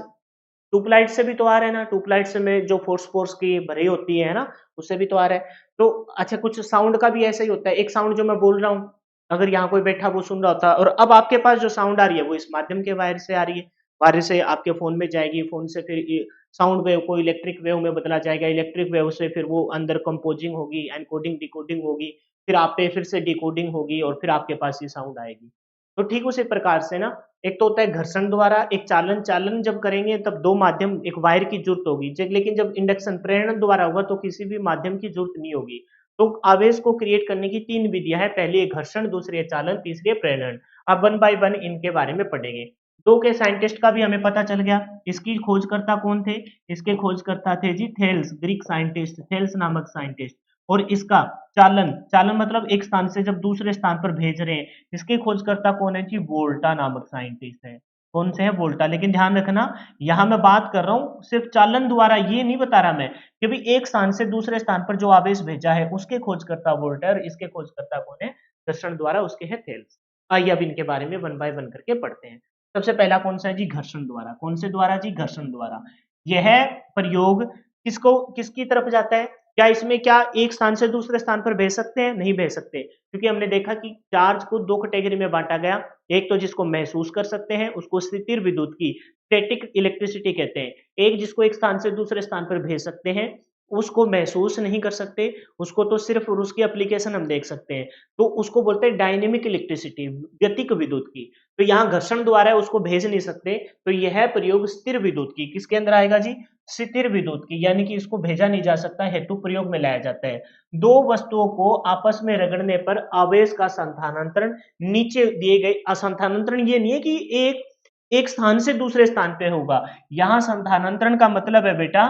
ट्यूबलाइट से भी तो आ रहा है ना, ट्यूबलाइट से में जो फोर्स फोर्स की भरी होती है ना, उससे भी तो आ रहा है। तो अच्छा, कुछ साउंड का भी ऐसा ही होता है। एक साउंड जो मैं बोल रहा हूँ, अगर यहाँ कोई बैठा वो सुन रहा होता, और अब आपके पास जो साउंड आ रही है वो इस माध्यम के वायर से आ रही है, वायर से आपके फोन में जाएगी, फोन से फिर साउंड वेव को इलेक्ट्रिक वेव में बदला जाएगा, इलेक्ट्रिक वेव से फिर वो अंदर कंपोजिंग होगी, एनकोडिंग डिकोडिंग होगी, फिर आप पे फिर से डिकोडिंग होगी, और फिर आपके पास ये साउंड आएगी। तो ठीक उसी प्रकार से ना, एक तो होता है घर्षण द्वारा, एक चालन, चालन जब करेंगे तब दो माध्यम, एक वायर की जरूरत होगी, लेकिन जब इंडक्शन प्रेरण द्वारा होगा तो किसी भी माध्यम की जरूरत नहीं होगी। तो आवेश को क्रिएट करने की तीन विधियां हैं, पहली है घर्षण, दूसरी है चालन, तीसरी है प्रेरण। अब वन बाय वन इनके बारे में पढ़ेंगे। दो के साइंटिस्ट का भी हमें पता चल गया। इसकी खोजकर्ता कौन थे? इसके खोजकर्ता थे जी थेल्स, ग्रीक साइंटिस्ट, थेल्स नामक साइंटिस्ट। और इसका चालन, चालन मतलब एक स्थान से जब दूसरे स्थान पर भेज रहे हैं, इसके खोजकर्ता कौन है जी? वोल्टा नामक साइंटिस्ट है। कौन से है? वोल्टा। लेकिन ध्यान रखना, यहां मैं बात कर रहा हूं सिर्फ चालन द्वारा, ये नहीं बता रहा मैं कि भाई एक स्थान से दूसरे स्थान पर जो आवेश भेजा है उसके खोजकर्ता वोल्टा है, और इसके खोजकर्ता कौन है? घर्षण द्वारा, उसके है थेल्स। आइए अब इनके बारे में वन बाय वन करके पढ़ते हैं। सबसे पहला कौन सा है जी? घर्षण द्वारा। कौन से द्वारा जी? घर्षण द्वारा। यह प्रयोग किसको, किसकी तरफ जाता है? क्या इसमें क्या एक स्थान से दूसरे स्थान पर भेज सकते हैं? नहीं भेज सकते, क्योंकि हमने देखा कि चार्ज को दो कैटेगरी में बांटा गया। एक तो जिसको महसूस कर सकते हैं, उसको स्थिर विद्युत की, स्टैटिक इलेक्ट्रिसिटी कहते हैं। एक जिसको एक स्थान से दूसरे स्थान पर भेज सकते हैं, उसको महसूस नहीं कर सकते, उसको तो सिर्फ और उसकी एप्लीकेशन हम देख सकते हैं, तो उसको बोलते हैं डायनेमिक इलेक्ट्रिसिटी, गतिक विद्युत की। तो यहाँ घर्षण द्वारा है, उसको भेज नहीं सकते, तो यह प्रयोग स्थिर विद्युत की, किसके अंदर आएगा जी? स्थिर विद्युत की, यानी कि इसको भेजा नहीं जा सकता, हेतु प्रयोग में लाया जाता है। दो वस्तुओं को आपस में रगड़ने पर आवेश का स्थानांतरण नीचे दिए गए, स्थानांतरण ये नहीं है कि एक एक स्थान से दूसरे स्थान पे होगा। यहां स्थानांतरण का मतलब है बेटा,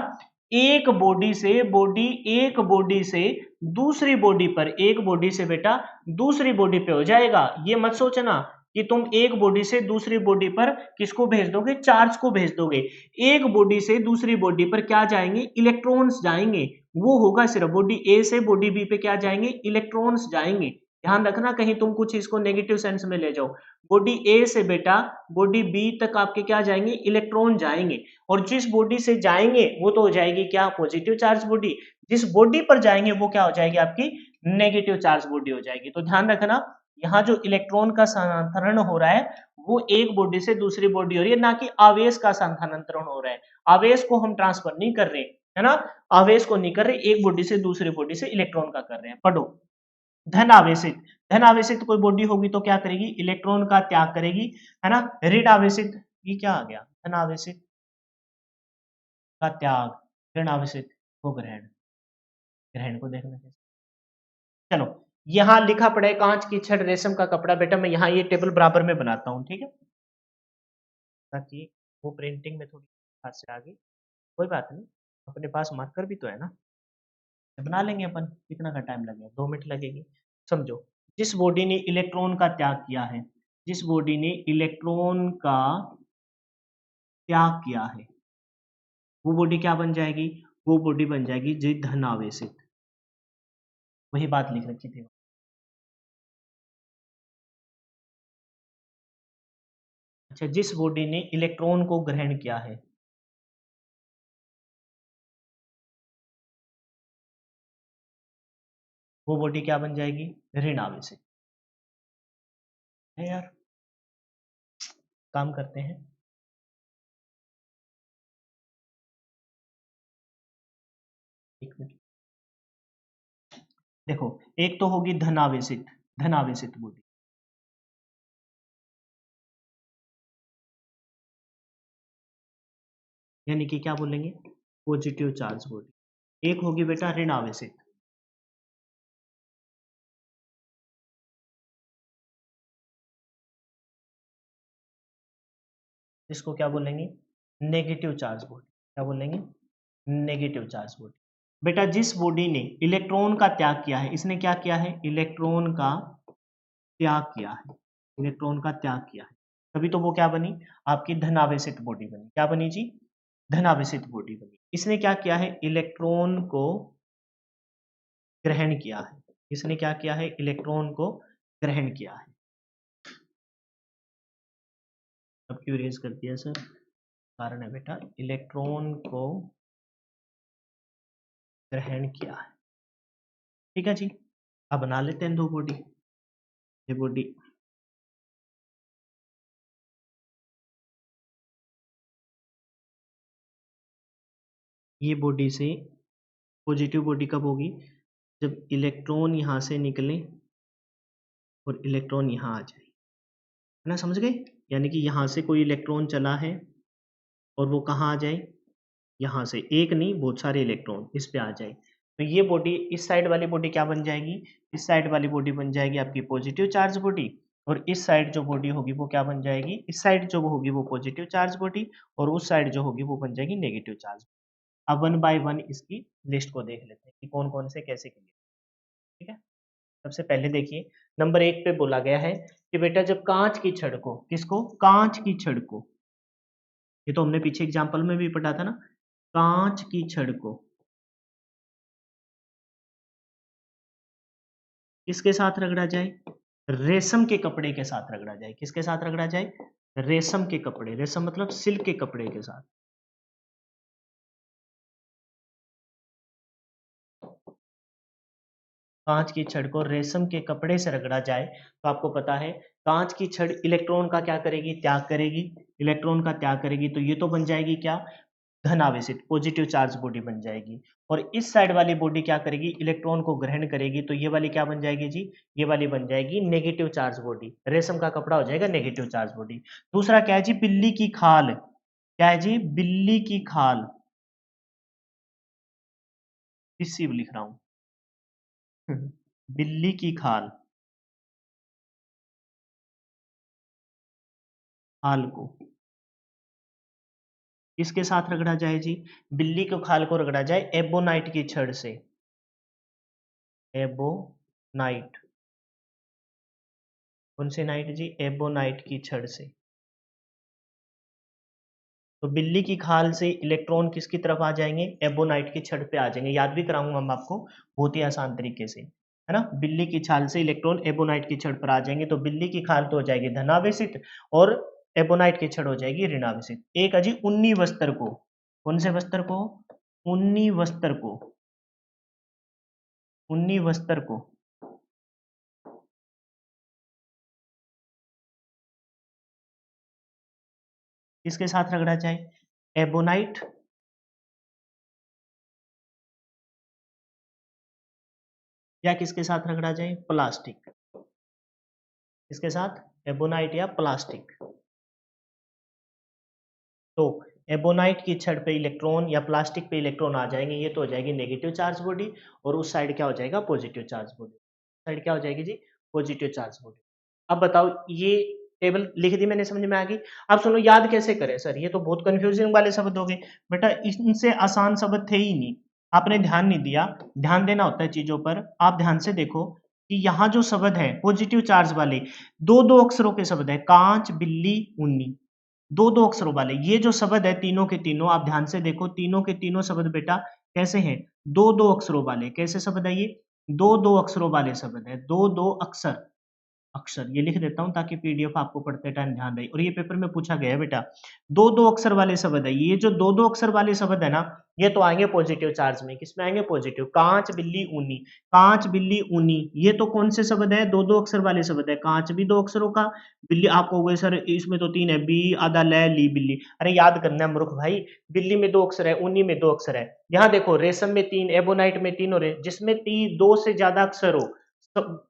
एक बॉडी से बॉडी, एक बॉडी से दूसरी बॉडी पर, एक बॉडी से बेटा दूसरी बॉडी पे हो जाएगा। ये मत सोचना कि तुम एक बॉडी से दूसरी बॉडी पर किसको भेज दोगे? चार्ज को भेज दोगे। एक बॉडी से दूसरी बॉडी पर क्या जाएंगे? इलेक्ट्रॉन्स जाएंगे। वो होगा सिर्फ बॉडी ए से बॉडी बी पे क्या जाएंगे? इलेक्ट्रॉन्स जाएंगे। ध्यान रखना कहीं तुम कुछ इसको नेगेटिव सेंस में ले जाओ। बॉडी ए से बेटा बॉडी बी तक आपके क्या जाएंगे? इलेक्ट्रॉन जाएंगे। और जिस बॉडी से जाएंगे वो तो हो जाएगी क्या? Positive charge body. जिस बॉडी पर जाएंगे वो क्या हो जाएगी? आपकी नेगेटिव चार्ज बॉडी हो जाएगी। तो ध्यान रखना, यहाँ जो इलेक्ट्रॉन का स्थानांतरण हो रहा है वो एक बॉडी से दूसरी बॉडी हो रही है, ना कि आवेश का स्थानांतरण हो रहा है। आवेश को हम ट्रांसफर नहीं कर रहे, है ना, आवेश को नहीं कर रहे, एक बॉडी से दूसरी बॉडी से इलेक्ट्रॉन का कर रहे हैं। पढ़ो, धन आवेशित, धन आवेशित कोई बॉडी होगी तो क्या करेगी? इलेक्ट्रॉन का त्याग करेगी, है ना। ऋण आवेशित, ये क्या आ गया? धन आवेशित का त्याग, ऋण आवेशित को ग्रहण। ग्रहण को देखना कैसे? चलो, यहाँ लिखा पड़ा है कांच की छड़ रेशम का कपड़ा। बेटा मैं यहाँ ये टेबल बराबर में बनाता हूँ, ठीक है, ताकि वो प्रिंटिंग में थोड़ी हाथ से आगे। कोई बात नहीं, अपने पास मार्कर भी तो है ना, बना लेंगे अपन। कितना का टाइम लगेगा? 2 मिनट लगेगी। समझो, जिस बॉडी ने इलेक्ट्रॉन का त्याग किया है, जिस बॉडी ने इलेक्ट्रॉन का त्याग किया है, वो बॉडी क्या बन जाएगी? वो बॉडी बन जाएगी जी धन आवेशित। वही बात लिख रखी थी। अच्छा, जिस बॉडी ने इलेक्ट्रॉन को ग्रहण किया है, वो बॉडी क्या बन जाएगी? ऋण आवेशित। है यार, काम करते हैं। एक मिनट, देखो, एक तो होगी धन आवेशित, धन आवेशित बॉडी। यानी कि क्या बोलेंगे, पॉजिटिव चार्ज बॉडी। एक होगी बेटा ऋण आवेशित, इसको क्या बोलेंगे, नेगेटिव चार्ज बॉडी। क्या बोलेंगे, नेगेटिव चार्ज बॉडी। बेटा जिस बॉडी ने इलेक्ट्रॉन का त्याग किया है, इसने क्या किया है, इलेक्ट्रॉन का त्याग किया है, इलेक्ट्रॉन का त्याग किया है, तभी तो वो क्या बनी, आपकी धनावेशित बॉडी बनी। क्या बनी जी, धनावेशित बॉडी बनी। इसने क्या किया है, इलेक्ट्रॉन को ग्रहण किया है, इसने क्या किया है, इलेक्ट्रॉन को ग्रहण किया है। अब क्यों रेज कर दिया सर, कारण है बेटा इलेक्ट्रॉन को ग्रहण किया है। ठीक है जी, अब बना लेते हैं दो बॉडी। ये बॉडी ये बॉडी से पॉजिटिव बॉडी कब होगी, जब इलेक्ट्रॉन यहाँ से निकले और इलेक्ट्रॉन यहाँ आ जाए, है ना, समझ गए। यानी कि यहाँ से कोई इलेक्ट्रॉन चला है और वो कहाँ आ जाए, यहाँ से, एक नहीं बहुत सारे इलेक्ट्रॉन इस पे आ जाए, तो ये बॉडी, इस साइड वाली बॉडी क्या बन जाएगी, इस साइड वाली बॉडी बन जाएगी आपकी पॉजिटिव चार्ज बॉडी, और इस साइड जो बॉडी होगी वो क्या बन जाएगी, इस साइड जो होगी वो पॉजिटिव चार्ज बॉडी, और उस साइड जो होगी वो बन जाएगी नेगेटिव चार्ज। अब वन बाय वन इसकी लिस्ट को देख लेते हैं कि कौन कौन से कैसे किए। ठीक है, सबसे पहले देखिए नंबर एक पे बोला गया है कि बेटा जब कांच की छड़ को, किसको, कांच की छड़ को, ये तो हमने पीछे एग्जाम्पल में भी पढ़ा था ना, कांच की छड़ को किसके साथ रगड़ा जाए, रेशम के कपड़े के साथ रगड़ा जाए। किसके साथ रगड़ा जाए, रेशम के कपड़े, रेशम मतलब सिल्क के कपड़े के साथ। कांच की छड़ को रेशम के कपड़े से रगड़ा जाए तो आपको पता है कांच की छड़ इलेक्ट्रॉन का क्या करेगी, त्याग करेगी, इलेक्ट्रॉन का त्याग करेगी, तो ये तो बन जाएगी क्या, धन आवेशित पॉजिटिव चार्ज बॉडी बन जाएगी। और इस साइड वाली बॉडी क्या करेगी, इलेक्ट्रॉन को ग्रहण करेगी, तो ये वाली क्या बन जाएगी जी, ये वाली बन जाएगी नेगेटिव चार्ज बॉडी, रेशम का कपड़ा हो जाएगा नेगेटिव चार्ज बॉडी। दूसरा क्या है जी, बिल्ली की खाल, क्या है जी, बिल्ली की खाल, रिसीव लिख रहा हूं बिल्ली की खाल, खाल को किसके साथ रगड़ा जाए जी, बिल्ली के खाल को रगड़ा जाए एबोनाइट की छड़ से, एबोनाइट, कौन सी नाइट जी, एबोनाइट की छड़ से। तो बिल्ली की खाल से इलेक्ट्रॉन किसकी तरफ आ जाएंगे, एबोनाइट की छड़ पे आ जाएंगे। याद भी कराऊंगा मैं आपको बहुत ही आसान तरीके से, है ना। बिल्ली की छाल से इलेक्ट्रॉन एबोनाइट की छड़ पर आ जाएंगे, तो बिल्ली की खाल तो हो जाएगी धनावेशित और एबोनाइट की छड़ हो जाएगी ऋणावेशित। एक है जी उन्नी वस्त्र को, कौन से वस्त्र को, उन्नी वस्त्र को, उन्नी वस्त्र को किसके साथ रगड़ा जाए, एबोनाइट या किसके साथ रगड़ा जाए, प्लास्टिक, किसके साथ, एबोनाइट या प्लास्टिक। तो एबोनाइट की छड़ पे इलेक्ट्रॉन या प्लास्टिक पे इलेक्ट्रॉन आ जाएंगे, ये तो हो जाएगी नेगेटिव चार्ज बॉडी, और उस साइड क्या हो जाएगा, पॉजिटिव चार्ज बॉडी, साइड क्या हो जाएगी जी, पॉजिटिव चार्ज बॉडी। अब बताओ ये टेबल लिख दी मैंने, समझ में आ गई। अब सुनो याद कैसे करें सर, ये तो बहुत कंफ्यूजिंग वाले शब्द हो गए बेटा, इनसे आसान शब्द थे ही नहीं, आपने ध्यान नहीं दिया। ध्यान देना होता है चीजों पर। आप ध्यान से देखो कि यहाँ जो शब्द है पॉजिटिव चार्ज वाले, दो दो अक्षरों के शब्द है, कांच, बिल्ली, उन्नी, दो दो अक्षरों वाले ये जो शब्द है, तीनों के तीनों आप ध्यान से देखो, तीनों के तीनों शब्द बेटा कैसे हैं, दो दो अक्षरों वाले। कैसे शब्द है ये, दो दो अक्षरों वाले शब्द है, दो दो अक्षर, अक्षर ये लिख देता हूं ताकि पीडीएफ आपको पढ़ते टाइम ध्यान रहे, और ये पेपर में पूछा गया है बेटा, दो दो अक्षर वाले शब्द है, ये जो दो दो अक्षर वाले शब्द है ना, ये तो आएंगे पॉजिटिव चार्ज में। किसमें आएंगे, पॉजिटिव। कांच, बिल्ली, ऊनी, कांच, बिल्ली, ऊनी, ये तो कौन से शब्द है, दो दो अक्षर वाले शब्द है। कांच भी दो अक्षरों का, बिल्ली आप कहोगे सर इसमें तो तीन है, बी आधा ले ली बिल्ली, अरे याद करना है मूर्ख भाई, बिल्ली में दो अक्षर है, ऊनी में दो अक्षर है। यहाँ देखो रेशम में तीन, एबोनाइट में तीन, और जिसमें तीन दो से ज्यादा अक्षर हो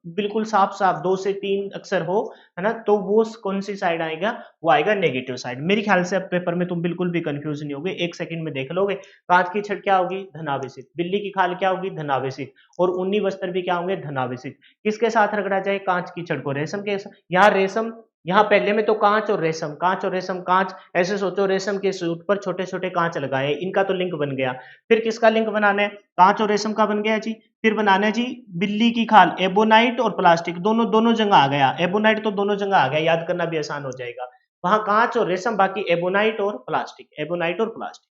बिल्कुल साफ साफ 2 से 3 अक्षर हो, है ना, तो वो कौन सी साइड आएगा, वो आएगा नेगेटिव साइड। मेरे ख्याल से अब पेपर में तुम बिल्कुल भी कंफ्यूज नहीं होगे, 1 सेकंड में देख लोगे। कांच की छड़ क्या होगी, धनावेशित। बिल्ली की खाल क्या होगी, धनावेशित। और ऊनी वस्त्र भी क्या होंगे, धनावेशित। किसके साथ रगड़ा जाए, कांच की छड़ को। रेशम के, यहाँ रेशम, यहाँ पहले में तो कांच और रेशम, कांच और रेशम, कांच, ऐसे सोचो रेशम के सूट पर छोटे छोटे कांच लगाए, इनका तो लिंक बन गया। फिर किसका लिंक बनाना है, कांच और रेशम का बन गया जी। फिर बनाना है जी बिल्ली की खाल, एबोनाइट और प्लास्टिक, दोनों दोनों जगह आ गया। एबोनाइट तो दोनों जगह आ गया, याद करना भी आसान हो जाएगा। वहां कांच और रेशम, बाकी एबोनाइट और प्लास्टिक, एबोनाइट और प्लास्टिक।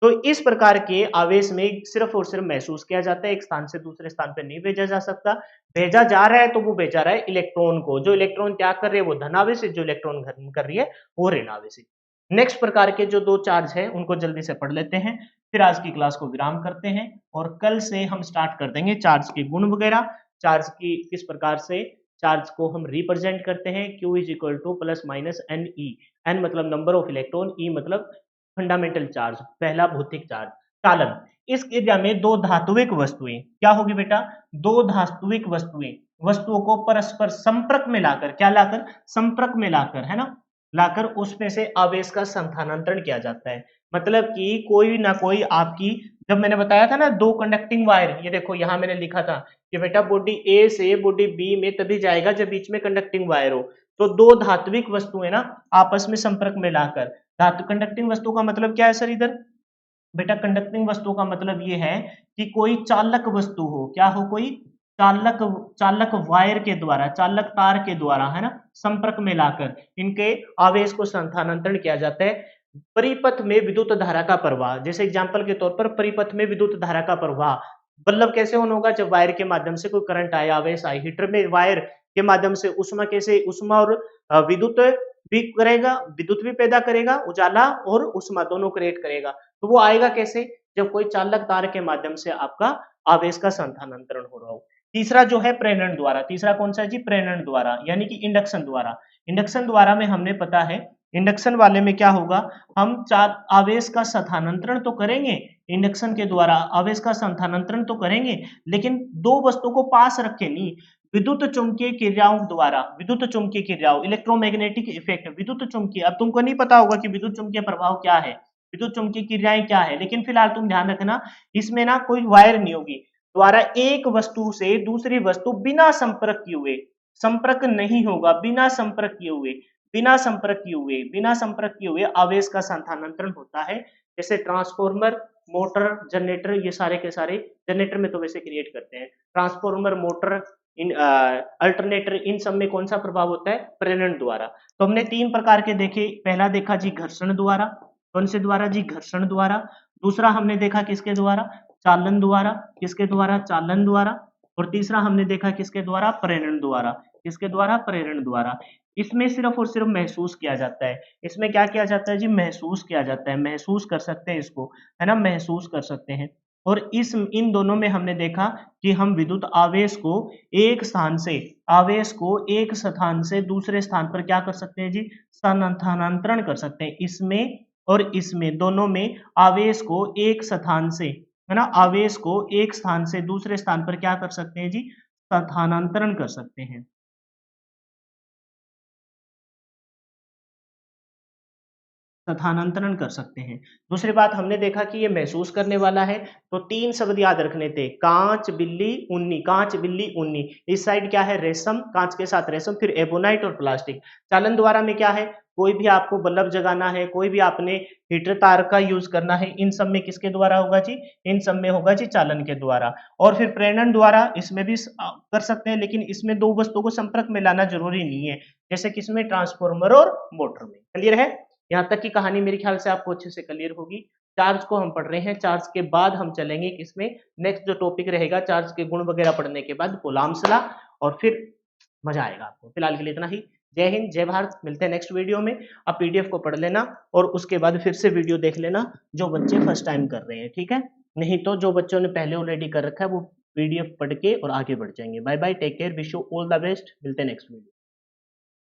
तो इस प्रकार के आवेश में सिर्फ और सिर्फ महसूस किया जाता है, एक स्थान से दूसरे स्थान पर नहीं भेजा जा सकता। भेजा जा रहा है तो वो भेजा रहा है इलेक्ट्रॉन को। जो इलेक्ट्रॉन त्याग कर रहे हैं वो धनावेशित, जो इलेक्ट्रॉन ग्रहण कर रही है वो ऋणावेशित। नेक्स्ट प्रकार के जो 2 चार्ज है उनको जल्दी से पढ़ लेते हैं, फिर आज की क्लास को विराम करते हैं। और कल से हम स्टार्ट कर देंगे चार्ज के गुण वगैरह, चार्ज की किस प्रकार से चार्ज को हम रिप्रेजेंट करते हैं। Q is equal to plus minus n e. N मतलब नंबर ऑफ इलेक्ट्रॉन, ई मतलब फंडामेंटल चार्ज, पहला भौतिक चार्ज। चालन, इस क्रिया में दो धात्विक वस्तुएं क्या होगी बेटा, दो धात्विक वस्तुएं, वस्तुओं को परस्पर संपर्क में लाकर, क्या लाकर, संपर्क में लाकर, है ना, लाकर उसमें से आवेश का स्थानांतरण किया जाता है। मतलब कि कोई ना कोई आपकी, जब मैंने बताया था ना 2 कंडक्टिंग वायर, ये देखो यहां मैंने लिखा था कि बेटा बॉडी ए से बॉडी बी में तभी जाएगा जब बीच में कंडक्टिंग वायर हो। तो दो धात्विक वस्तुएं ना आपस में संपर्क में लाकर, धातु कंडक्टिंग वस्तु का मतलब क्या है सर इधर, बेटा कंडक्टिंग वस्तु का मतलब ये है कि कोई चालक वस्तु हो, क्या हो, कोई चालक, चालक वायर के द्वारा, चालक तार के द्वारा, है ना, संपर्क में लाकर इनके आवेश को स्थानांतरण किया जाता है। परिपथ में विद्युत धारा का प्रवाह, जैसे एग्जांपल के तौर पर परिपथ में विद्युत धारा का प्रवाह, बल्ब कैसे ऑन होगा, जब वायर के माध्यम से कोई करंट आए, आवेश आए। हीटर में वायर के माध्यम से उष्मा, कैसे उष्मा और विद्युत भी करेगा, विद्युत भी पैदा करेगा, उजाला और उष्मा दोनों क्रिएट करेगा। तो वो आएगा कैसे, जब कोई चालक तार के माध्यम से आपका आवेश का स्थानांतरण हो रहा हो। तीसरा जो है प्रेरण द्वारा, तीसरा कौन सा है जी, प्रेरण द्वारा, यानी कि इंडक्शन द्वारा। इंडक्शन द्वारा में हमने पता है, इंडक्शन वाले में क्या होगा, हम चार आवेश का स्थानांतरण तो करेंगे, इंडक्शन के द्वारा आवेश का स्थानांतरण तो करेंगे, लेकिन दो वस्तु को पास रखे नहीं, विद्युत चुंबकीय क्रियाओं द्वारा, विद्युत चुंबकीय क्रियाओं, इलेक्ट्रोमैग्नेटिक इफेक्ट, विद्युत चुंबकीय, अब तुमको नहीं पता होगा कि विद्युत चुंबकीय प्रभाव क्या है, विद्युत चुंबकीय क्रियाएं क्या है, लेकिन फिलहाल तुम ध्यान रखना इसमें ना कोई वायर नहीं होगी, द्वारा एक वस्तु से दूसरी वस्तु बिना संपर्क किए हुए, संपर्क नहीं होगा, बिना संपर्क किए हुए, बिना संपर्क किए हुए, बिना संपर्क किए हुए आवेश का स्थानांतरण होता है। जैसे ट्रांसफॉर्मर, मोटर, जनरेटर, ये सारे के सारे, जनरेटर में तो वैसे क्रिएट करते हैं, ट्रांसफॉर्मर, मोटर, इन अल्टरनेटर, इन सब में कौन सा प्रभाव होता है, प्रेरण द्वारा। तो हमने 3 प्रकार के देखे, पहला देखा जी घर्षण द्वारा, कौन से द्वारा जी, घर्षण द्वारा। दूसरा हमने देखा किसके द्वारा, चालन द्वारा, किसके द्वारा, चालन द्वारा। और तीसरा हमने देखा किसके द्वारा, प्रेरण द्वारा, किसके द्वारा, प्रेरण द्वारा। इसमें सिर्फ और सिर्फ महसूस किया जाता है, इसमें क्या किया जाता है जी, महसूस किया जाता है, महसूस कर सकते हैं इसको, है ना, महसूस कर सकते हैं। और इस इन दोनों में हमने देखा कि हम विद्युत आवेश को एक स्थान से, आवेश को एक स्थान से दूसरे स्थान पर क्या कर सकते हैं जी, स्थानांतरण कर सकते हैं। इसमें और इसमें दोनों में आवेश को एक स्थान से, है ना, आवेश को एक स्थान से दूसरे स्थान पर क्या कर सकते हैं जी, स्थानांतरण कर सकते हैं, स्थानांतरण कर सकते हैं। दूसरी बात हमने देखा कि ये महसूस करने वाला है, तो 3 शब्द याद रखने थे, कांच, बिल्ली, उन्नी, कांच, बिल्ली, उन्नी। इस साइड क्या है, रेशम, कांच के साथ रेशम, फिर एबोनाइट और प्लास्टिक। चालन द्वारा में क्या है, कोई भी आपको बल्ब जगाना है, कोई भी आपने हीटर तार का यूज करना है, इन सब में किसके द्वारा होगा जी, इन सब में होगा जी चालन के द्वारा। और फिर प्रेरण द्वारा, इसमें भी कर सकते हैं, लेकिन इसमें दो वस्तुओं को संपर्क में लाना जरूरी नहीं है, जैसे किसमें, ट्रांसफॉर्मर और मोटर में। क्लियर है, यहाँ तक की कहानी मेरे ख्याल से आपको अच्छे से क्लियर होगी। चार्ज को हम पढ़ रहे हैं, चार्ज के बाद हम चलेंगे किसमें, नेक्स्ट जो टॉपिक रहेगा चार्ज के गुण वगैरह पढ़ने के बाद कूलम्ब्स लॉ, और फिर मजा आएगा आपको। फिलहाल के लिए इतना ही, जय हिंद, जय भारत, मिलते हैं नेक्स्ट वीडियो में। आप पीडीएफ को पढ़ लेना और उसके बाद फिर से वीडियो देख लेना, जो बच्चे फर्स्ट टाइम कर रहे हैं, ठीक है, नहीं तो जो बच्चों ने पहले ऑलरेडी कर रखा है वो पीडीएफ पढ़ के और आगे बढ़ जाएंगे। Bye bye, take care, wish you all the best, मिलते हैं नेक्स्ट वीडियो।